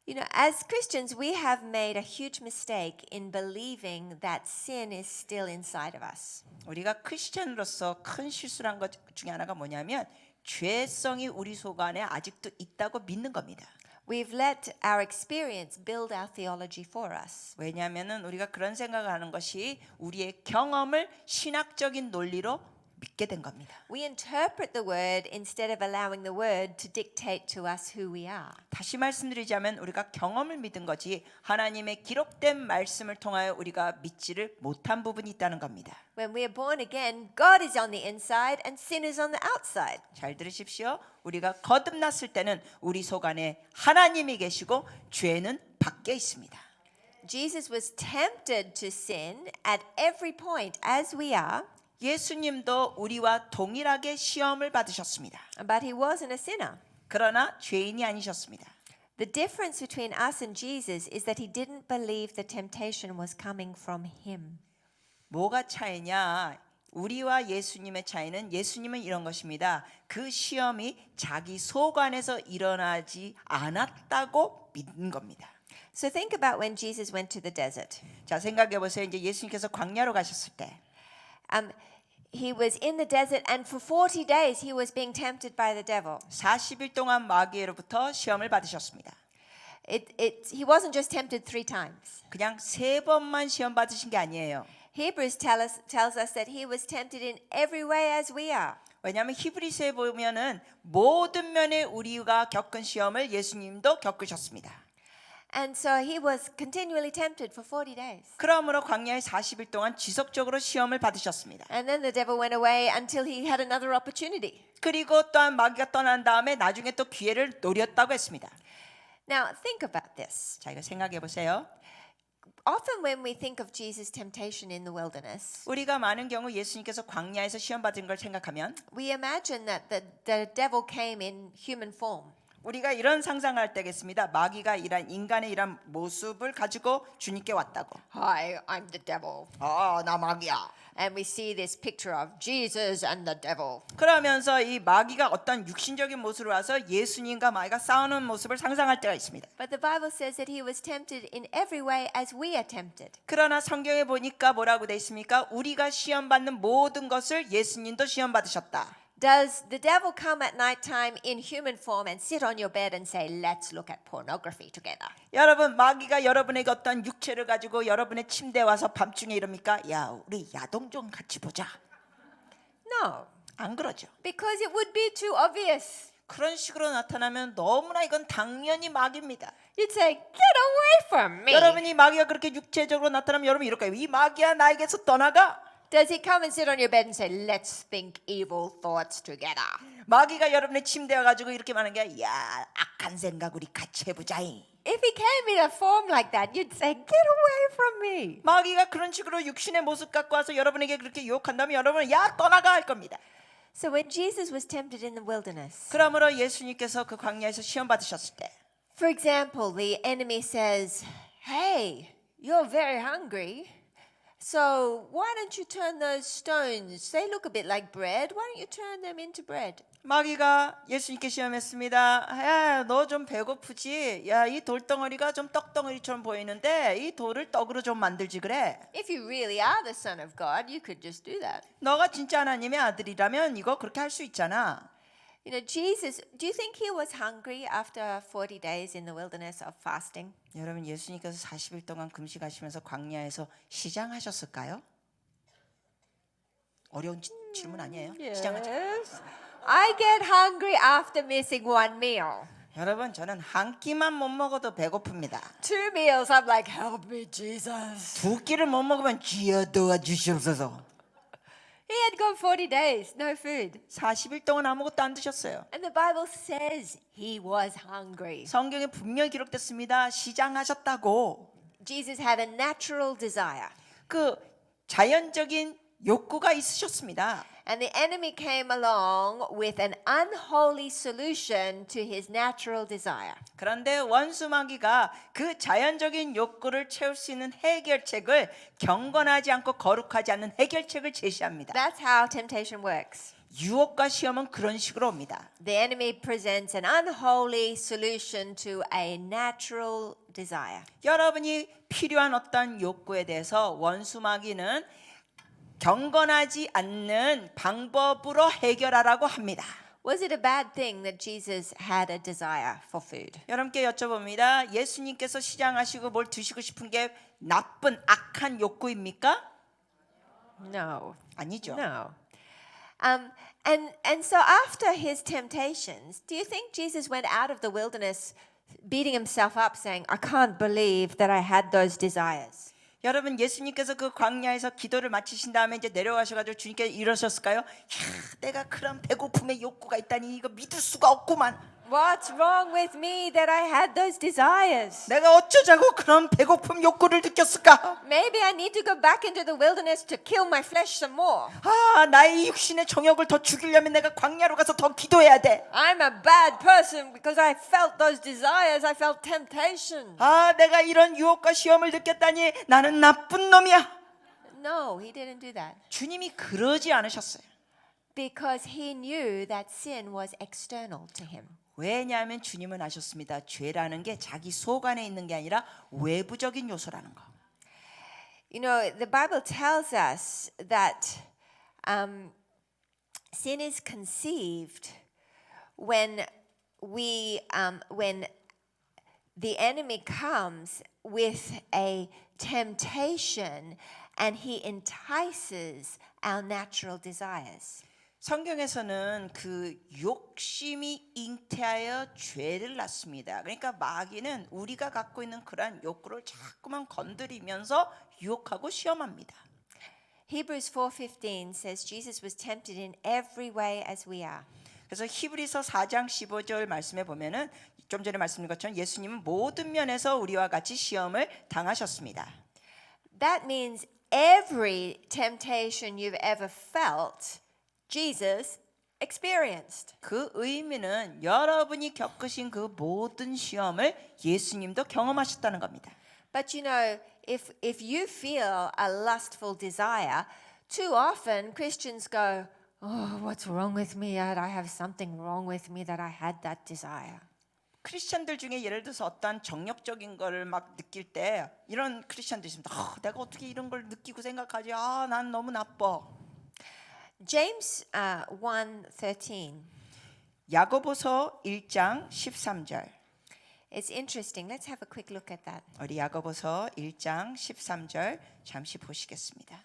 You know, as Christians, we have made a huge mistake in believing that sin is still inside of us. 우리가 크리스천으로서 큰 실수를 한 것 중에 하나가 뭐냐면 죄성이 우리 속 안에 아직도 있다고 믿는 겁니다. We've let our experience build our theology for us. 왜냐하면은 우리가 그런 생각을 하는 것이 우리의 경험을 신학적인 논리로 믿게 된 겁니다. We interpret the word instead of allowing the word to dictate to us who we are. 다시 말씀드리자면 우리가 경험을 믿은 거지 하나님의 기록된 말씀을 통하여 우리가 믿지를 못한 부분이 있다는 겁니다. When we are born again, God is on the inside and sin is on the outside. 잘 들으십시오. 우리가 거듭났을 때는 우리 속 안에 하나님이 계시고 죄는 밖에 있습니다. Jesus was tempted to sin at every point as we are, 예수님도 우리와 동일하게 시험을 받으셨습니다. but he wasn't a sinner. 그러나 죄인이 아니셨습니다. The difference between us and Jesus is that he didn't believe the temptation was coming from him. 뭐가 차이냐? 우리와 예수님의 차이는 예수님은 이런 것입니다. 그 시험이 자기 속 안에서 일어나지 않았다고 믿는 겁니다. So think about when Jesus went to the desert. 자, 생각해 보세요. 이제 예수님께서 광야로 가셨을 때 He was in the desert and for 40 days he was being tempted by the devil. 40일 동안 마귀로부터 시험을 받으셨습니다. He wasn't just tempted 3 times. 그냥 3번만 시험 받으신 게 아니에요. Hebrews tells us that he was tempted in every way as we are. 왜냐하면 히브리서에 보면은 모든 면에 우리가 겪은 시험을 예수님도 겪으셨습니다. And so he was continually tempted for 40 days. 그러므로 광야에 40일 동안 지속적으로 시험을 받으셨습니다. And then the devil went away until he had another opportunity. 그리고 또한 마귀가 떠난 다음에 나중에 또 기회를 노렸다고 했습니다. Now think about this. 자, 이거 생각해 보세요. Often when we think of Jesus' temptation in the wilderness, 우리가 많은 경우 예수님께서 광야에서 시험 받은 걸 생각하면 we imagine that the devil came in human form. 우리가 이런 상상을 할 때겠습니다. 마귀가 이런 인간의 이런 모습을 가지고 주님께 왔다고. Hi, I'm the devil. 나 마귀야. And we see this picture of Jesus and the devil. 그러면서 이 마귀가 어떤 육신적인 모습으로 와서 예수님과 마귀가 싸우는 모습을 상상할 때가 있습니다. But the Bible says that he was tempted in every way as we are tempted. 그러나 성경에 보니까 뭐라고 돼 있습니까? 우리가 시험 받는 모든 것을 예수님도 시험 받으셨다. Does the devil come at night time in human form and sit on your bed and say, let's look at pornography together? 여러분, 마귀가 여러분에게 어떤 육체를 가지고 여러분의 침대에 와서 밤중에 이럽니까? 야, 우리 야동 좀 같이 보자. No, 안 그러죠. because it would be too obvious. 그런 식으로 나타나면 너무나 이건 당연히 마귀입니다. You'd say, get away from me. 여러분이 마귀가 그렇게 육체적으로 나타나면 여러분 이럴 거예요. 이 마귀야 나에게서 떠나가. Does he come and sit on your bed and say, let's think evil thoughts together? 마귀가 여러분의 침대에 가지고 이렇게 말하는 게 야, 악한 생각 우리 같이 해보자. if he came in a form like that, you'd say, "Get away from me." 마귀가 그런 식으로 육신의 모습 갖고 와서 여러분에게 그렇게 유혹한다면 여러분은 야 떠나가 할 겁니다. So when Jesus was tempted in the wilderness, 그러므로 예수님께서 그 광야에서 시험 받으셨을 때 for example, the enemy says, "Hey, you're very hungry. So why don't you turn those stones? They look a bit like bread. Why don't you turn them into bread?" 마귀가 예수님께 시험했습니다. 야, 너 좀 배고프지? 야, 이 돌덩어리가 좀 떡덩어리처럼 보이는데 이 돌을 떡으로 좀 만들지 그래. If you really are the Son of God, you could just do that. 너가 진짜 하나님의 아들이라면 이거 그렇게 할 수 있잖아. You know, Jesus, do you think he was hungry after 40 days in the wilderness of fasting? 여러분 예수님께서 40일 동안 금식하시면서 광야에서 시장하셨을까요? 어려운 질문 아니에요? 시장하죠. Yes. I get hungry after missing one meal. 여러분 저는 한 끼만 못 먹어도 배고픕니다. 2 meals, I'm like, help me, Jesus. 두 끼를 못 먹으면 주여 도와주시옵소서. He had gone 40 days, no food. 40일 동안 아무것도 안 드셨어요. And the Bible says he was hungry. 성경에 분명히 기록됐습니다. 시장하셨다고. Jesus had a natural desire. 그 자연적인 욕구가 있으셨습니다. And the enemy came along with an unholy solution to his natural desire. 그런데 원수 마귀가 그 자연적인 욕구를 채울 수 있는 해결책을 경건하지 않고 거룩하지 않는 해결책을 제시합니다. That's how temptation works. 유혹과 시험은 그런 식으로 옵니다. The enemy presents an unholy solution to a natural desire. 여러분이 필요한 어떤 욕구에 대해서 원수 마귀는 경건하지 않는 방법으로 해결하라고 합니다. Was it a bad thing that Jesus had a desire for food? 여러분께 여쭤봅니다. 예수님께서 시장하시고 뭘 드시고 싶은 게 나쁜 악한 욕구입니까? No. 아니죠. No. And so after his temptations, do you think Jesus went out of the wilderness beating himself up saying, I can't believe that I had those desires? 여러분 예수님께서 그 광야에서 기도를 마치신 다음에 이제 내려가셔가지고 주님께 이러셨을까요? 야, 내가 그런 배고픔의 욕구가 있다니 이거 믿을 수가 없구만. What's wrong with me that I had those desires? 내가 어쩌자고 그런 배고픔 욕구를 느꼈을까? Maybe I need to go back into the wilderness to kill my flesh some more. 아, 나의 육신의 정욕을 더 죽이려면 내가 광야로 가서 더 기도해야 돼. I'm a bad person because I felt those desires. I felt temptation. 아, 내가 이런 유혹과 시험을 느꼈다니 나는 나쁜 놈이야. No, he didn't do that. 주님이 그러지 않으셨어요. Because he knew that sin was external to him. 왜냐하면 주님은 아셨습니다. 죄라는 게 자기 속 안에 있는 게 아니라 외부적인 요소라는 거. You know, the Bible tells us that sin is conceived when when the enemy comes with a temptation and he entices our natural desires. 성경에서는 그 욕심이 잉태하여 죄를 낳습니다. 그러니까 마귀는 우리가 갖고 있는 그러한 욕구를 자꾸만 건드리면서 유혹하고 시험합니다. Hebrews 4:15 says Jesus was tempted in every way as we are. 그래서 히브리서 4장 15절 말씀에 보면은 좀 전에 말씀드린 것처럼 예수님은 모든 면에서 우리와 같이 시험을 당하셨습니다. That means every temptation you've ever felt, Jesus experienced. 그 의미는 여러분이 겪으신 그 모든 시험을 예수님도 경험하셨다는 겁니다. But you know, if you feel a lustful desire, too often Christians go, "Oh, what's wrong with me? I have something wrong with me that I had that desire." 크리스천들 중에 예를 들어서 어떤 정력적인 거를 막 느낄 때 이런 크리스천도 있습니다. 내가 어떻게 이런 걸 느끼고 생각하지? 난 너무 나빠. James 1:13. 야고보서 1장 13절. It's interesting. Let's have a quick look at that. 우리 야고보서 1장 13절 잠시 보시겠습니다.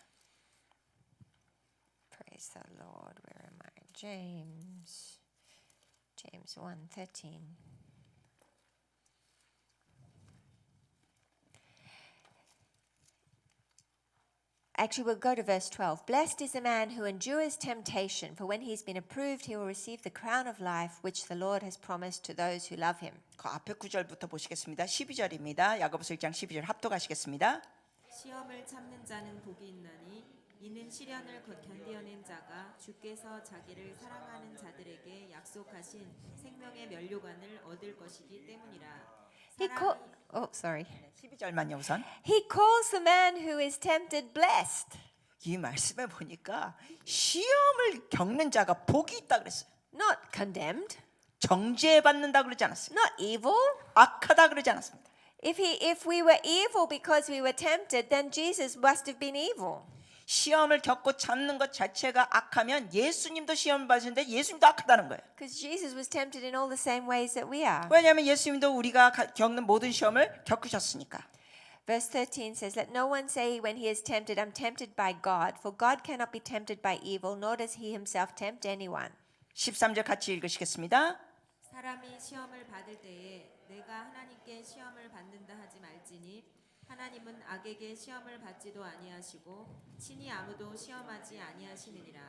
Praise the Lord. Where am I? James 1:13. Actually, we'll go to verse 12. Blessed is the man who endures temptation, for when he's been approved, he will receive the crown of life which the Lord has promised to those who love him. 그 앞에 9절부터 보시겠습니다. 12절입니다. 야고보서 1장 12절 합독하시겠습니다. 시험을 참는 자는 복이 있나니 이는 시련을 견디어낸 자가 주께서 자기를 사랑하는 자들에게 약속하신 생명의 면류관을 얻을 것이기 때문이라. Sorry. 12절만요 우선. He calls the man who is tempted blessed. 이 말씀에 보니까 시험을 겪는 자가 복이 있다 그랬어요. Not condemned, 정죄받는다 그러지 않았어요. not evil. 악하다 그러지 않았습니다. If we were evil because we were tempted, then Jesus must have been evil. 시험을 겪고 참는 것 자체가 악하면 예수님도 시험을 받으시는데 예수님도 악하다는 거예요. Because Jesus was tempted in all the same ways that we are. 왜냐하면 예수님도 우리가 겪는 모든 시험을 겪으셨으니까. Verse 13 says, Let no one say when he is tempted, I'm tempted by God, for God cannot be tempted by evil, nor does he himself tempt anyone. 13절 같이 읽으시겠습니다. 사람이 시험을 받을 때에 내가 하나님께 시험을 받는다 하지 말지니 하나님은 악에게 시험을 받지도 아니하시고 친히 아무도 시험하지 아니하시느니라.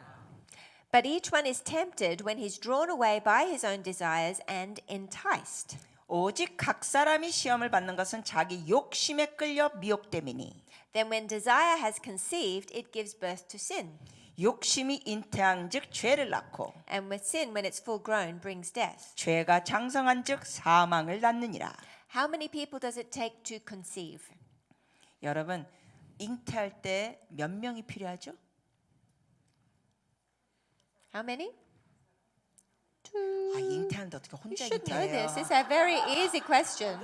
But each one is tempted when he's drawn away by his own desires and enticed. 오직 각 사람이 시험을 받는 것은 자기 욕심에 끌려 미혹됨이니 Then when desire has conceived, it gives birth to sin. 욕심이 잉태한즉 죄를 낳고 And with sin, when it's full grown, brings death. 죄가 장성한즉 사망을 낳느니라. How many people does it take to conceive? 여러분 잉태할 때 몇 명이 필요하죠? How many? 아, 잉태하는데 어떻게 You 혼자 should know 잉태해요? this. It's a very easy question.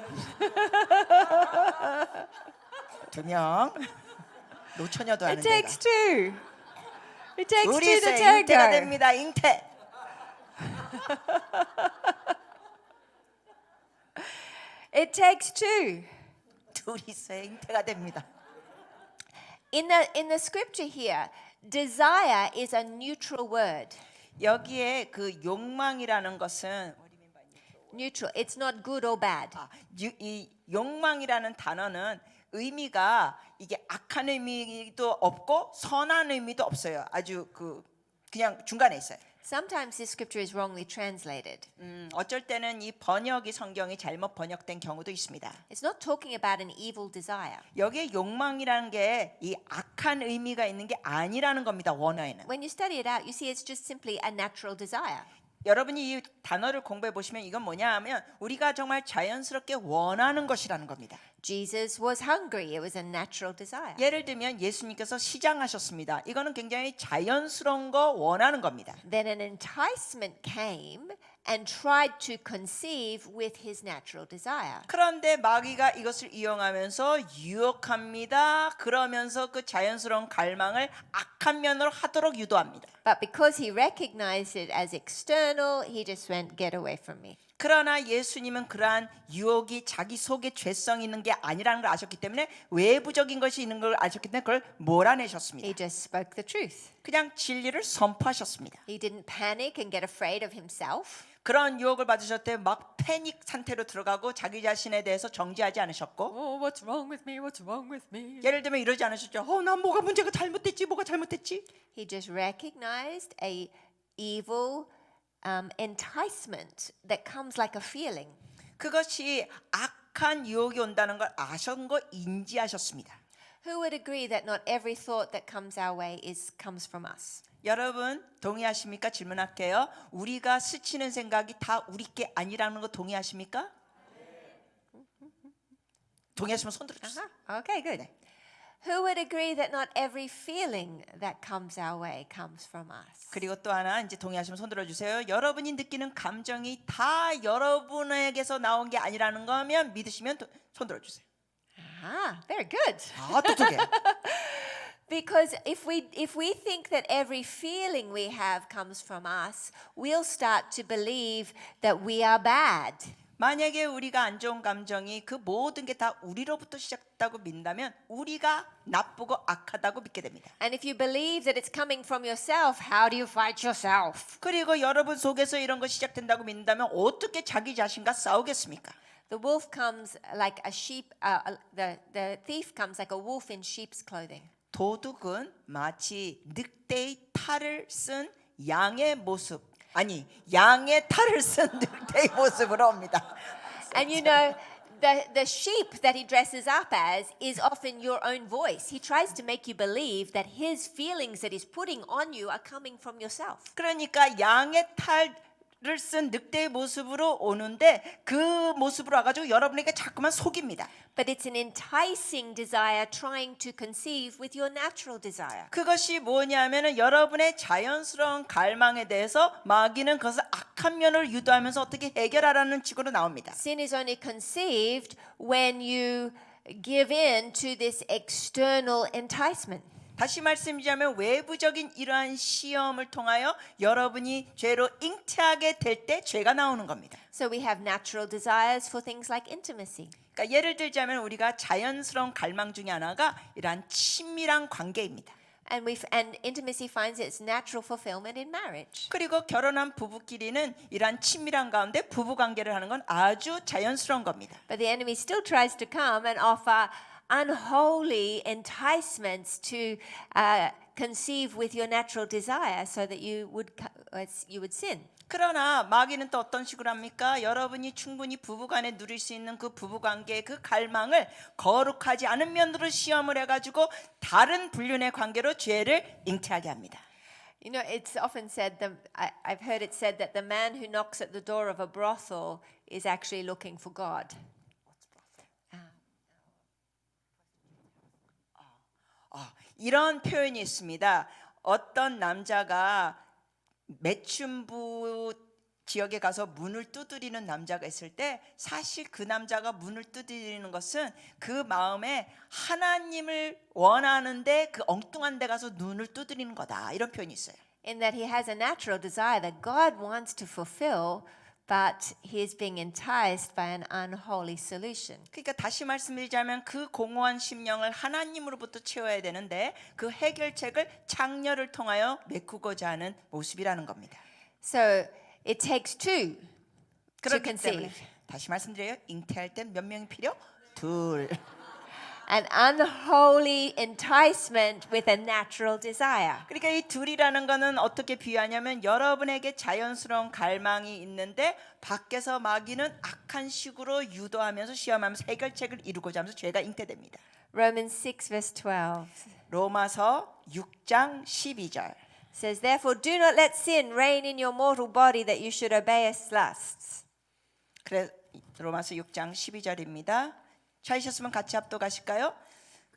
2명 노처녀도 It 하는 takes 데가 two. It takes two 둘이서 to 잉태가 tango. 됩니다. 잉태. It takes two. 둘이서 잉태가 됩니다. In the scripture here, desire is a neutral word. 여기에 그 욕망이라는 것은 Neutral. It's not good or bad. 이 욕망이라는 단어는 의미가 이게 악한 의미도 없고 선한 의미도 없어요. 아주 그냥 중간에 있어요. Sometimes this scripture is wrongly translated. 어쩔 때는 이 번역이 성경이 잘못 번역된 경우도 있습니다. It's not talking about an evil desire. 여기에 욕망이라는 게 이 악한 의미가 있는 게 아니라는 겁니다. 원어에는. When you study it out, you see it's just simply a natural desire. 여러분이 이 단어를 공부해 보시면 이건 뭐냐 하면 우리가 정말 자연스럽게 원하는 것이라는 겁니다. Jesus was hungry. It was a natural desire. 예를 들면 예수님께서 시장하셨습니다. 이거는 굉장히 자연스러운 거 원하는 겁니다. Then an enticement came and tried to conceive with his natural desire. 그런데 마귀가 이것을 이용하면서 유혹합니다. 그러면서 그 자연스러운 갈망을 악한 면으로 하도록 유도합니다. But because he recognized it as external, he just went, get away from me. 그러나 예수님은 그러한 유혹이 자기 속에 죄성이 있는 게 아니라는 걸 아셨기 때문에 외부적인 것이 있는 걸 아셨기 때문에 그걸 몰아내셨습니다. He just spoke the truth. 그냥 진리를 선포하셨습니다. He didn't panic and get afraid of himself. 그런 유혹을 받으셨을 때 막 패닉 상태로 들어가고 자기 자신에 대해서 정지하지 않으셨고 Oh, what's wrong with me? What's wrong with me? 예를 들면 이러지 않으셨죠. 난 뭐가 문제가 잘못됐지 뭐가 잘못됐지. He just recognized a evil enticement that comes like a feeling. 그것이 악한 유혹이 온다는 걸 아셨고 인지하셨습니다. Who would agree that not every thought that comes our way comes from us? 여러분 동의하십니까? 질문할게요. 우리가 스치는 생각이 다 우리 게 아니라는 거 동의하십니까? 동의하시면 손 들어주세요. Okay, good. Who would agree that not every feeling that comes our way comes from us? 그리고 또 하나 이제 동의하시면 손 들어주세요. 여러분이 느끼는 감정이 다 여러분에게서 나온 게 아니라는 거면 믿으시면 손 들어주세요. Very good. 똑똑해. Because if we think that every feeling we have comes from us, we'll start to believe that we are bad. 만약에 우리가 안 좋은 감정이 그 모든 게 다 우리로부터 시작됐다고 믿는다면 우리가 나쁘고 악하다고 믿게 됩니다. And if you believe that it's coming from yourself, how do you fight yourself? 그리고 여러분 속에서 이런 거 시작된다고 믿는다면 어떻게 자기 자신과 싸우겠습니까? The wolf comes like a sheep. The thief comes like a wolf in sheep's clothing. 도둑은 마치 늑대의 탈을 쓴 양의 모습, 아니 양의 탈을 쓴 늑대의 모습으로 옵니다. And you know, the sheep that he dresses up as is often your own voice. He tries to make you believe that his feelings that he's putting on you are coming from yourself. 그러니까 양의 탈을 쓴 늑대의 모습으로 오는데 그 모습으로 와가지고 여러분에게 자꾸만 속입니다. But it's an enticing desire trying to conceive with your natural desire. 그것이 뭐냐면은 여러분의 자연스러운 갈망에 대해서 마귀는 그것을 악한 면을 유도하면서 어떻게 해결하라는 식으로 나옵니다. Sin is only conceived when you give in to this external enticement. 다시 말씀드리자면 외부적인 이러한 시험을 통하여 여러분이 죄로 잉태하게 될 때 죄가 나오는 겁니다. So we have natural desires for things like intimacy. 그러니까 예를 들자면 우리가 자연스러운 갈망 중에 하나가 이러한 친밀한 관계입니다. And intimacy finds its natural fulfillment in marriage. 그리고 결혼한 부부끼리는 이러한 친밀한 가운데 부부 관계를 하는 건 아주 자연스러운 겁니다. But the enemy still tries to come and offer unholy enticements to conceive with your natural desire so that you would sin. 그러나 마귀는 또 어떤 식으로 합니까? 여러분이 충분히 부부간에 누릴 수 있는 그 부부관계의 그 갈망을 거룩하지 않은 면으로 시험을 해가지고 다른 불륜의 관계로 죄를 잉태하게 합니다. You know, it's often said I've heard it said that the man who knocks at the door of a brothel is actually looking for God. 이런 표현이 있습니다. 어떤 남자가 매춘부 지역에 가서 문을 두드리는 남자가 있을 때 사실 그 남자가 문을 두드리는 것은 그 마음에 하나님을 원하는데 그 엉뚱한 데 가서 눈을 두드리는 거다. 이런 표현이 있어요. In that he has a natural desire that God wants to fulfill, but he is being enticed by an unholy solution. 그러니까 다시 말씀드리자면 그 공허한 심령을 하나님으로부터 채워야 되는데 그 해결책을 창녀를 통하여 메꾸고자 하는 모습이라는 겁니다. So it takes two to 그렇기 때문에 conceive. 다시 말씀드려요. 잉태할 땐 몇 명이 필요? 둘. An unholy enticement with a natural desire. 그러니까 이 둘이라는 거는 어떻게 비유하냐면 여러분에게 자연스러운 갈망이 있는데 밖에서 마귀는 악한 식으로 유도하면서 시험하면서 해결책을 이루고자 하면서 죄가 잉태됩니다. Romans 6 verse 12 로마서 6장 12절. says, Therefore do not let sin reign in your mortal body that you should obey its lusts. 그래 로마서 6장 12절입니다. 찾으셨으면 같이 합독하실까요?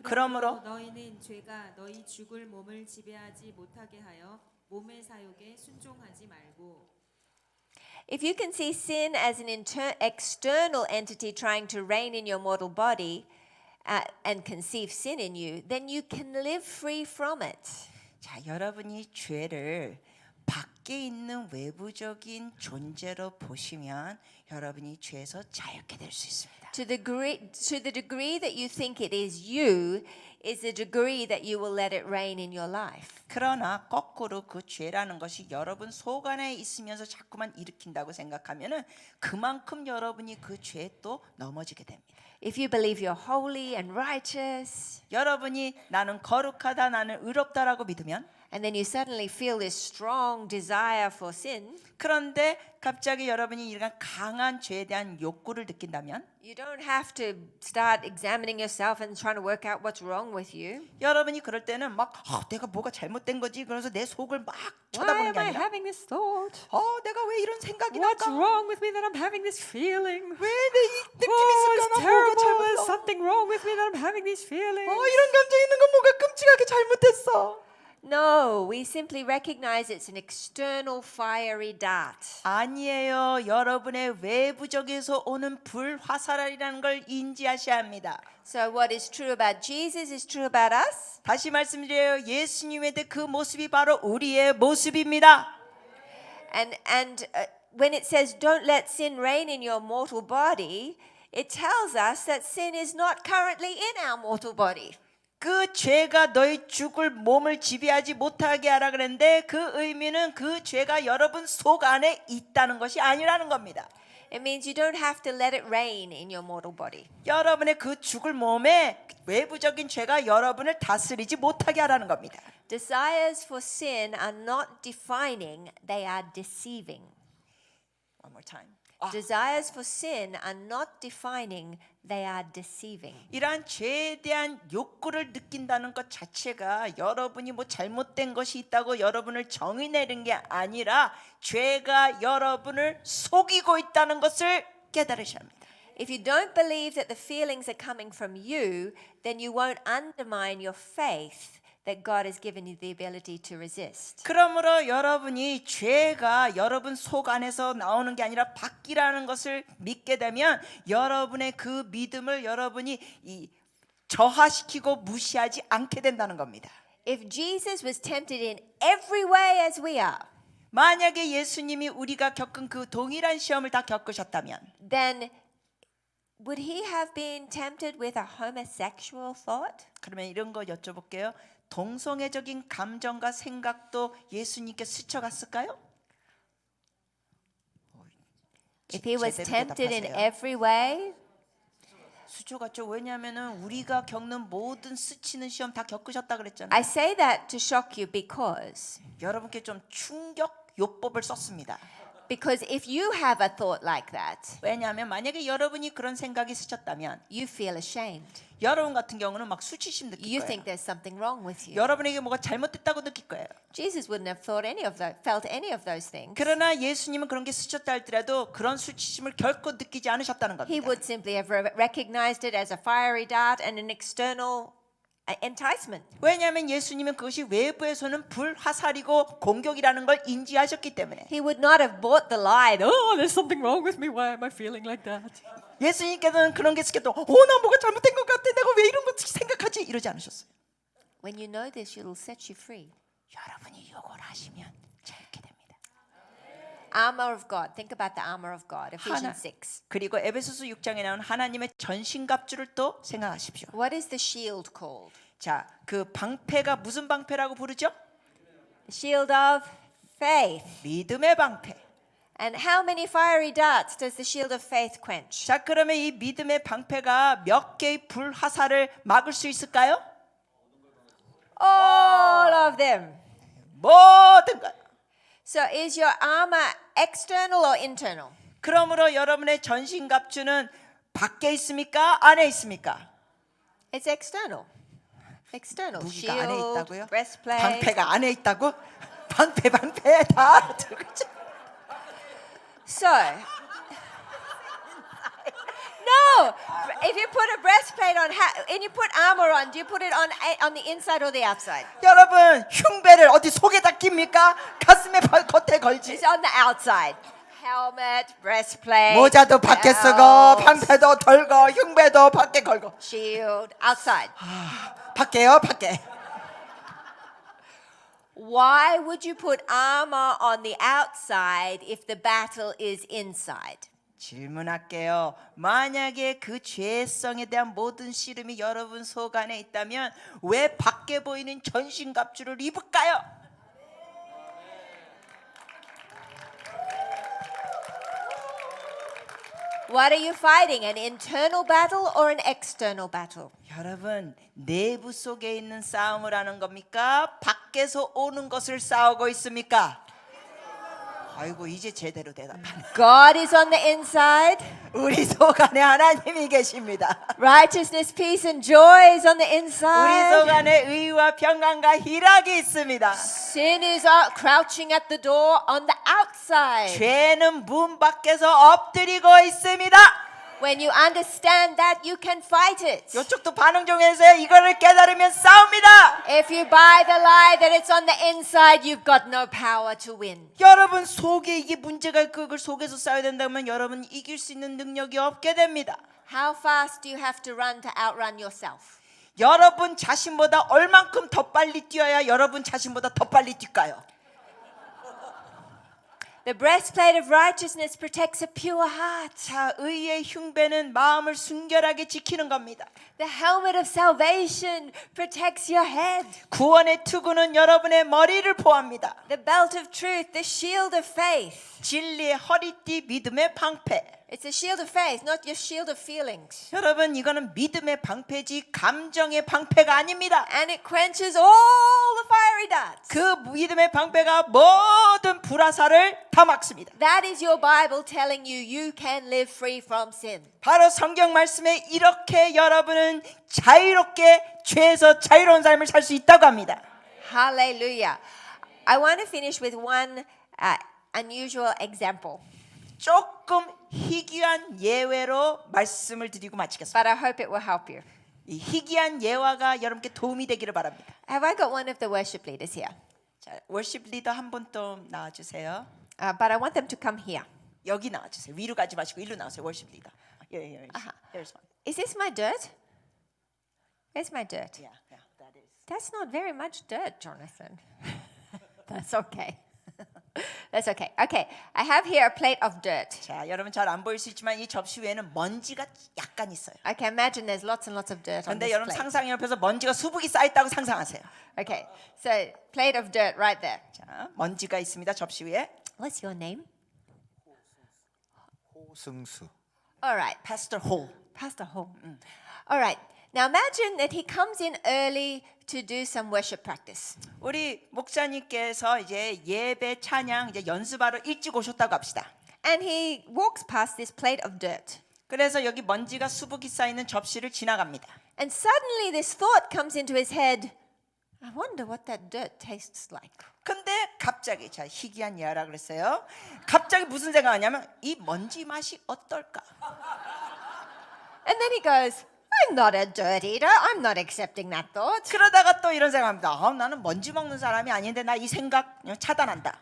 그러므로 너희는 죄가 너희 죽을 몸을 지배하지 못하게 하여 몸의 사욕에 순종하지 말고. If you can see sin as an external entity trying to reign in your mortal body and conceive sin in you, then you can live free from it. 자, 여러분이 죄를 밖에 있는 외부적인 존재로 보시면 여러분이 죄에서 자유케 될 수 있습니다. To the degree that you think it is you is the degree that you will let it reign in your life. 그러나 거꾸로 그 죄라는 것이 여러분 속 안에 있으면서 자꾸만 일으킨다고 생각하면은 그만큼 여러분이 그 죄에 또 넘어지게 됩니다. If you believe you're holy and righteous, 여러분이 나는 거룩하다, 나는 의롭다라고 믿으면 and then you suddenly feel this strong desire for sin, 그런데 갑자기 여러분이 이런 강한 죄에 대한 욕구를 느낀다면 you don't have to start examining yourself and trying to work out what's wrong with you. 여러분이 그럴 때는 막 내가 뭐가 잘못된 거지 그래서 내 속을 막 Why 쳐다보는 am 게 I 아니라 having this thought? 내가 왜 이런 생각이 What's 날까? wrong with me that I'm having this feeling? 왜 내 이 느낌이 Oh, 있을까? it's 나 뭐가 terrible. There's 잘못했어? something wrong with me that I'm having these feelings. 이런 감정 있는 건 뭐가 끔찍하게 잘못했어? No, we simply recognize it's an external fiery dart. 아니에요. 여러분의 외부적에서 오는 불화살이라는 걸 인지하셔야 합니다. So what is true about Jesus is true about us. 다시 말씀드려요. 예수님에 대해 그 모습이 바로 우리의 모습입니다. And when it says don't let sin reign in your mortal body, it tells us that sin is not currently in our mortal body. 그 죄가 너희 죽을 몸을 지배하지 못하게 하라 그랬는데 그 의미는 그 죄가 여러분 속 안에 있다는 것이 아니라는 겁니다. It means you don't have to let it reign in your mortal body. 여러분의 그 죽을 몸에 외부적인 죄가 여러분을 다스리지 못하게 하라는 겁니다. Desires for sin are not defining, they are deceiving. One more time. Desires for sin are not defining, they are deceiving. 이러한 죄에 대한 욕구를 느낀다는 것 자체가 여러분이 뭐 잘못된 것이 있다고 여러분을 정의 내린 게 아니라 죄가 여러분을 속이고 있다는 것을 깨달으셔야 합니다. If you don't believe that the feelings are coming from you, then you won't undermine your faith that God has given you the ability to resist. 그러므로 여러분이 죄가 여러분 속 안에서 나오는 게 아니라 밖이라는 것을 믿게 되면 여러분의 그 믿음을 여러분이 저하시키고 무시하지 않게 된다는 겁니다. If Jesus was tempted in every way as we are, 만약에 예수님이 우리가 겪은 그 동일한 시험을 다 겪으셨다면 then would he have been tempted with a homosexual thought? 그러면 이런 거 여쭤볼게요. 동성애적인 감정과 생각도 예수님께 스쳐갔을까요? If he was 제대로 tempted in 대답하세요. every way, 스쳐갔죠. 왜냐하면은 우리가 겪는 모든 스치는 시험 다 겪으셨다 그랬잖아요. I say that to shock you because 여러분께 좀 충격 요법을 썼습니다. if you have a thought like that, 왜냐하면 만약에 여러분이 그런 생각이 스쳤다면 you feel ashamed. 여러분 같은 경우는 막 수치심 느낄 You 거예요. think there's something wrong with you. 여러분에게 뭐가 잘못됐다고 느낄 거예요. Jesus wouldn't have felt any of those things. 그러나 예수님은 그런 게 스쳤다 할지라도 그런 수치심을 결코 느끼지 않으셨다는 He 겁니다. would simply have recognized it as a fiery dart and an external enticement. 왜냐하면 예수님은 그것이 외부에서는 불화살이고 공격이라는 걸 인지하셨기 때문에 He would not have bought the lie. Oh, there's something wrong with me. Why am I feeling like that? 예수님께서는 그런 게 스쳐도 나 뭐가 잘못된 것 같아. 내가 왜 이런 거 생각하지? 이러지 않으셨어요. When you know this, it'll set you free. 여러분이 이걸 하시면 재밌게 됩니다. Armor of God. Think about the armor of God. 하나, Ephesians 6. 그리고 에베소서 6장에 나오는 하나님의 전신갑주를 또 생각하십시오. What is the shield called? 자, 그 방패가 무슨 방패라고 부르죠? The shield of faith. 믿음의 방패. And how many fiery darts does the shield of faith quench? 자, 그러면 이 믿음의 방패가 몇 개의 불화살을 막을 수 있을까요? All of them. 모든 것. So is your armor external or internal? 그러므로 여러분의 전신갑주는 밖에 있습니까? 안에 있습니까? It's external. External. 무기가 안에 Shield, 있다고요? breastplate. 방패가 안에 있다고? 방패 다 들어가죠. So, no. If you put a breastplate on, and you put armor on, do you put it on the inside or the outside? 여러분 흉배를 어디 속에다 낍니까? 가슴에 겉에 걸지. It's on the outside. Helmet, breastplate, 모자도 밖에 쓰고 belt, 방패도 걸고 흉배도 밖에 걸고. shield, outside. 밖에요, 밖에. Why would you put armor on the outside if the battle is inside? 질문할게요. 만약에 그 죄성에 대한 모든 씨름이 여러분 속 안에 있다면 왜 밖에 보이는 전신갑주를 입을까요? What are you fighting? An internal battle or an external battle? 여러분 내부 속에 있는 싸움을 하는 겁니까? 밖에서 오는 것을 싸우고 있습니까? 아이고 이제 제대로 대답하네. God is on the inside. 우리 속 안에 하나님이 계십니다. Righteousness, peace, and joy is on the 우리 inside. 속 안에 의와 평강과 희락이 있습니다. Sin is crouching at the door on the outside. 죄는 문 밖에서 엎드리고 있습니다. When you understand that, you can fight it. 이쪽도 반응 좀 해주세요. 이거를 깨달으면 싸웁니다. If you buy the lie that it's on the inside, you've got no power to win. 여러분 속에 이게 문제가 있고 그걸 속에서 싸워야 된다면 여러분 이길 수 있는 능력이 없게 됩니다. How fast do you have to run to outrun yourself? 여러분 자신보다 얼만큼 더 빨리 뛰어야 여러분 자신보다 더 빨리 뛸까요? The breastplate of righteousness protects a pure heart. 자, 의의 흉배는 마음을 순결하게 지키는 겁니다. The helmet of salvation protects your head. 구원의 투구는 여러분의 머리를 보호합니다. The belt of truth, the shield of faith. 진리의 허리띠, 믿음의 방패. It's a shield of faith, not your shield of feelings. 여러분, 이거는 믿음의 방패지 감정의 방패가 아닙니다. And it quenches all the fiery darts. 그 믿음의 방패가 모든 불화살을 다 막습니다. That is your Bible telling you you can live free from sin. 바로 성경 말씀에 이렇게 여러분은 자유롭게 죄에서 자유로운 삶을 살 수 있다고 합니다. Hallelujah. I want to finish with one unusual example, 조금 희귀한 예외로 말씀을 드리고 마치겠습니다. but I hope it will help you. 이 희귀한 예화가 여러분께 도움이 되기를 바랍니다. Have I got one of the worship leaders here? 자, 월십 리더 한 분 또 나와주세요. But I want them to come here. 여기 나와주세요. 위로 가지 마시고 일로 나오세요. 월십 리더. Here's one. Is this my dirt? Where's my dirt? Yeah, that is. That's not very much dirt, Jonathan. That's okay. That's okay. Okay, I have here a plate of dirt. 자, 여러분 잘 안 보일 수 있지만 이 접시 위에는 먼지가 약간 있어요. I can imagine there's lots and lots of dirt on 그런데 this 여러분 plate. 상상의 옆에서 먼지가 수북이 쌓였다고 상상하세요. Okay, so plate of dirt right there. 자, 먼지가 있습니다. 접시 위에. What's your name? 호승수. All right, Pastor Hall. Pastor Ho. All right. Now imagine that he comes in early to do some worship practice. 우리 목사님께서 이제 예배 찬양 이제 연습하러 일찍 오셨다고 합시다. And he walks past this plate of dirt. 그래서 여기 먼지가 수북이 쌓이는 접시를 지나갑니다. And suddenly this thought comes into his head. I wonder what that dirt tastes like. 근데 갑자기 자 희귀한 예화라 그랬어요. 갑자기 무슨 생각하냐면 이 먼지 맛이 어떨까? And then he goes, I'm not a dirt eater. I'm not accepting that thought. 그러다가 또 이런 생각합니다. 나는 먼지 먹는 사람이 아닌데 나 이 생각 차단한다.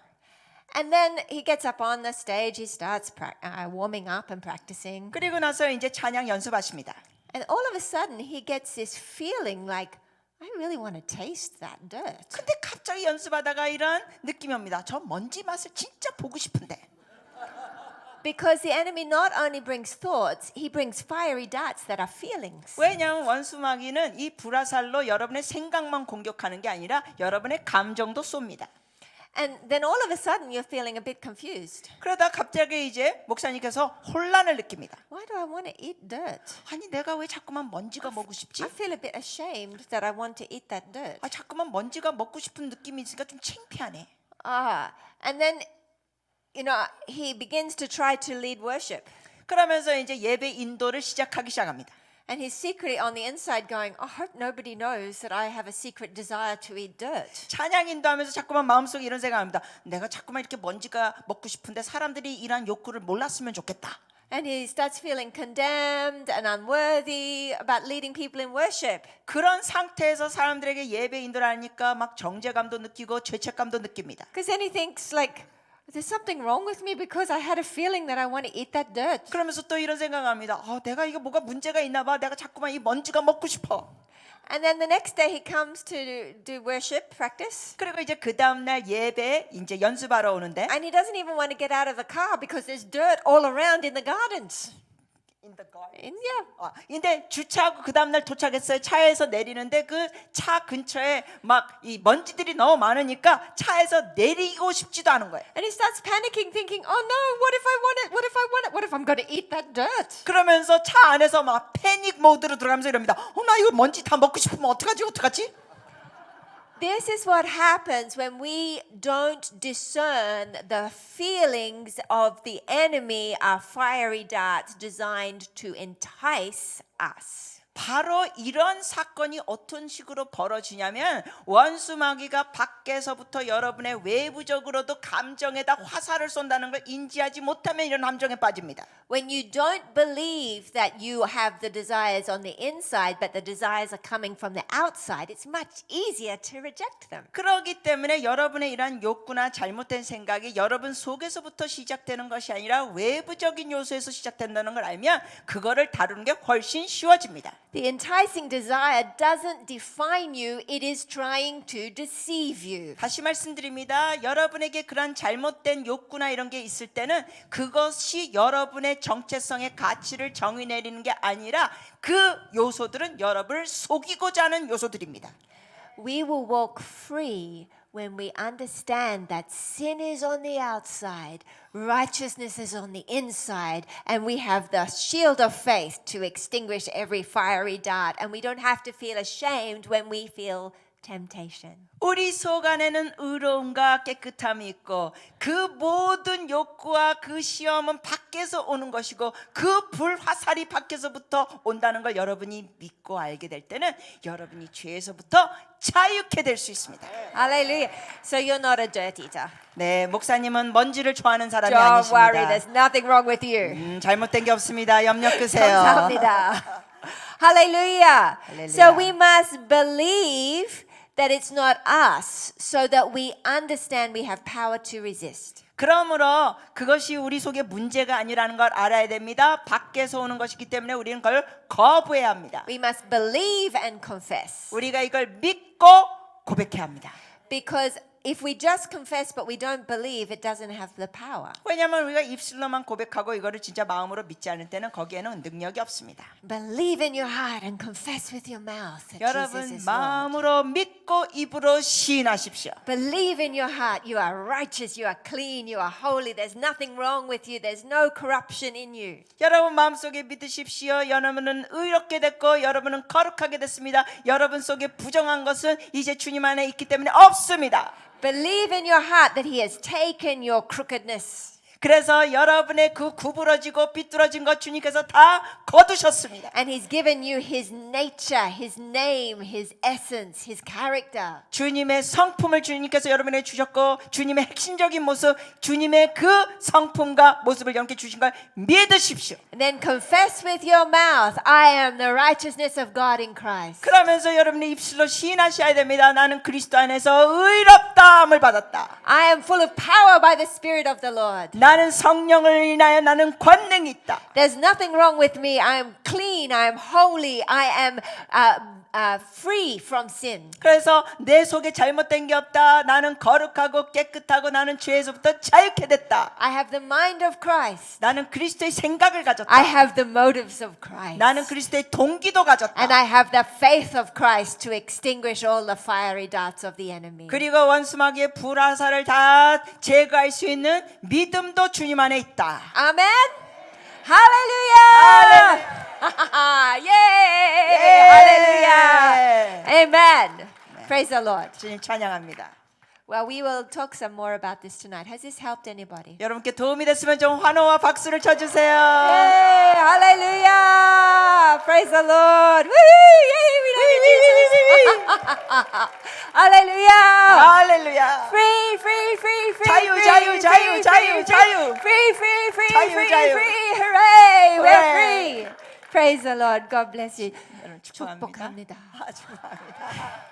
And then he gets up on the stage. He starts warming up and practicing. 그리고 나서 이제 찬양 연습하십니다. And all of a sudden he gets this feeling like, I really want to taste that dirt. 근데 갑자기 연습하다가 이런 느낌이 옵니다. 저 먼지 맛을 진짜 보고 싶은데. Because the enemy not only brings thoughts, he brings fiery darts that are feelings. 왜냐하면 원수마귀는 이 불화살로 여러분의 생각만 공격하는 게 아니라 여러분의 감정도 쏩니다. And then all of a sudden you're feeling a bit confused. 그러다 갑자기 이제 목사님께서 혼란을 느낍니다. Why do I want to eat dirt? 아니 내가 왜 자꾸만 먼지가 먹고 싶지? I feel a bit ashamed that I want to eat that dirt. 아 자꾸만 먼지가 먹고 싶은 느낌이 있으니까 좀 창피하네. And then, you know, he begins to try to lead worship. 그러면서 이제 예배 인도를 시작하기 시작합니다. And he's secretly on the inside going, I hope nobody knows that I have a secret desire to eat dirt. 찬양 인도하면서 자꾸만 마음속에 이런 생각합니다. 내가 자꾸만 이렇게 먼지가 먹고 싶은데 사람들이 이런 욕구를 몰랐으면 좋겠다. And he starts feeling condemned and unworthy about leading people in worship. 그런 상태에서 사람들에게 예배 인도를 하니까 막 정죄감도 느끼고 죄책감도 느낍니다. Because then he thinks like, there's something wrong with me because I had a feeling that I want to eat that dirt. 그러면서 또 이런 생각합니다. 내가 이거 뭐가 문제가 있나 봐. 내가 자꾸만 이 먼지가 먹고 싶어. And then the next day he comes to do worship practice. 그리고 이제 그 다음 날 예배 이제 연습하러 오는데 And he doesn't even want to get out of the car because there's dirt all around in the gardens. In the garden. Yeah. 근데 주차하고 그 다음 날 도착했어요. 차에서 내리는데 그 차 근처에 막 이 먼지들이 너무 많으니까 차에서 내리고 싶지도 않은 거예요. And he starts panicking, thinking, "Oh no! What if I want it? What if I want it? What if I'm going to eat that dirt?" 그러면서 차 안에서 막 패닉 모드로 들어가면서 이럽니다. 나 이거 먼지 다 먹고 싶으면 어떡하지? This is what happens when we don't discern the feelings of the enemy are fiery darts designed to entice us. 바로 이런 사건이 어떤 식으로 벌어지냐면 원수마귀가 밖에서부터 여러분의 외부적으로도 감정에다 화살을 쏜다는 걸 인지하지 못하면 이런 함정에 빠집니다. When you don't believe that you have the desires on the inside, but the desires are coming from the outside, it's much easier to reject them. 그렇기 때문에 여러분의 이러한 욕구나 잘못된 생각이 여러분 속에서부터 시작되는 것이 아니라 외부적인 요소에서 시작된다는 걸 알면 그거를 다루는 게 훨씬 쉬워집니다. The enticing desire doesn't define you, it is trying to deceive you. 다시 말씀드립니다. 여러분에게 그런 잘못된 욕구나 이런 게 있을 때는 그것이 여러분의 정체성의 가치를 정의 내리는 게 아니라 그 요소들은 여러분을 속이고자 하는 요소들입니다. We will walk free when we understand that sin is on the outside, righteousness is on the inside, and we have the shield of faith to extinguish every fiery dart, and we don't have to feel ashamed when we feel temptation. 우리 속 안에는 의로움과 깨끗함이 있고 그 모든 욕구와 그 시험은 밖에서 오는 것이고 그 불화살이 밖에서부터 온다는 걸 여러분이 믿고 알게 될 때는 여러분이 죄에서부터 자유케 될 수 있습니다. Hallelujah. So you're not a dirt eater. 네, 목사님은 먼지를 좋아하는 사람이 Don't worry, 아니십니다. there's nothing wrong with you. 잘못된 게 없습니다. 염려 끄세요. 감사합니다. Hallelujah. So we must believe that it's not us so that we understand we have power to resist. 그러므로 그것이 우리 속에 문제가 아니라는 걸 알아야 됩니다. 밖에서 오는 것이기 때문에 우리는 그걸 거부해야 합니다. We must believe and confess. 우리가 이걸 믿고 고백해야 합니다. Because if we just confess but we don't believe, it doesn't have the power. 왜냐하면 우리가 입술로만 고백하고 이거를 진짜 마음으로 믿지 않을 때는 거기에는 능력이 없습니다. Believe in your heart and confess with your mouth that Jesus 여러분 is Lord. 마음으로 믿고 입으로 시인하십시오. Believe in your heart you are righteous, you are clean, you are holy. There's nothing wrong with you. There's no corruption in you. 여러분 마음속에 믿으십시오. 여러분은 의롭게 됐고 여러분은 거룩하게 됐습니다. 여러분 속에 부정한 것은 이제 주님 안에 있기 때문에 없습니다. Believe in your heart that He has taken your crookedness. 그래서 여러분의 그 구부러지고 삐뚤어진 것 주님께서 다 거두셨습니다. And He's given you His nature, His name, His essence, His character. 주님의 성품을 주님께서 여러분에게 주셨고 주님의 핵심적인 모습, 주님의 그 성품과 모습을 여러분께 주신 걸 믿으십시오. And then confess with your mouth, I am the righteousness of God in Christ. 그러면서 여러분의 입술로 시인하셔야 됩니다. 나는 그리스도 안에서 의롭다함을 받았다. I am full of power by the Spirit of the Lord. 나는 성령을 인하여 나는 권능이 있다. There's nothing wrong with me. I am clean. I am holy. I am free from sin. 그래서 내 속에 잘못된 게 없다. 나는 거룩하고 깨끗하고 나는 죄에서부터 자유케 됐다. I have the mind of Christ. 나는 그리스도의 생각을 가졌다. I have the motives of Christ. 나는 그리스도의 동기도 가졌다. And I have the faith of Christ to extinguish all the fiery darts of the enemy. 그리고 원수마귀의 불화살을 다 제거할 수 있는 믿음도 주님 안에 있다. Amen. Hallelujah. Yay. Hallelujah. Amen. Praise the Lord. 주님 찬양합니다. Well, we will talk some more about this tonight. Has this helped anybody? 여러분께 도움이 됐으면 좀 환호와 박수를 쳐주세요. Yay. Hallelujah. Praise the Lord. Woo. Yay. We love you, Jesus. Hallelujah. 할렐루야. Free, free, free, free. 자유, free, 자유, free, 자유, free, 자유, free, 자유. Free, free, free, 자유, free, 자유. free. Hooray. We're Hooray. free. Praise the Lord. God bless you. 여러분 축복합니다. 축복합니다. 축복합니다.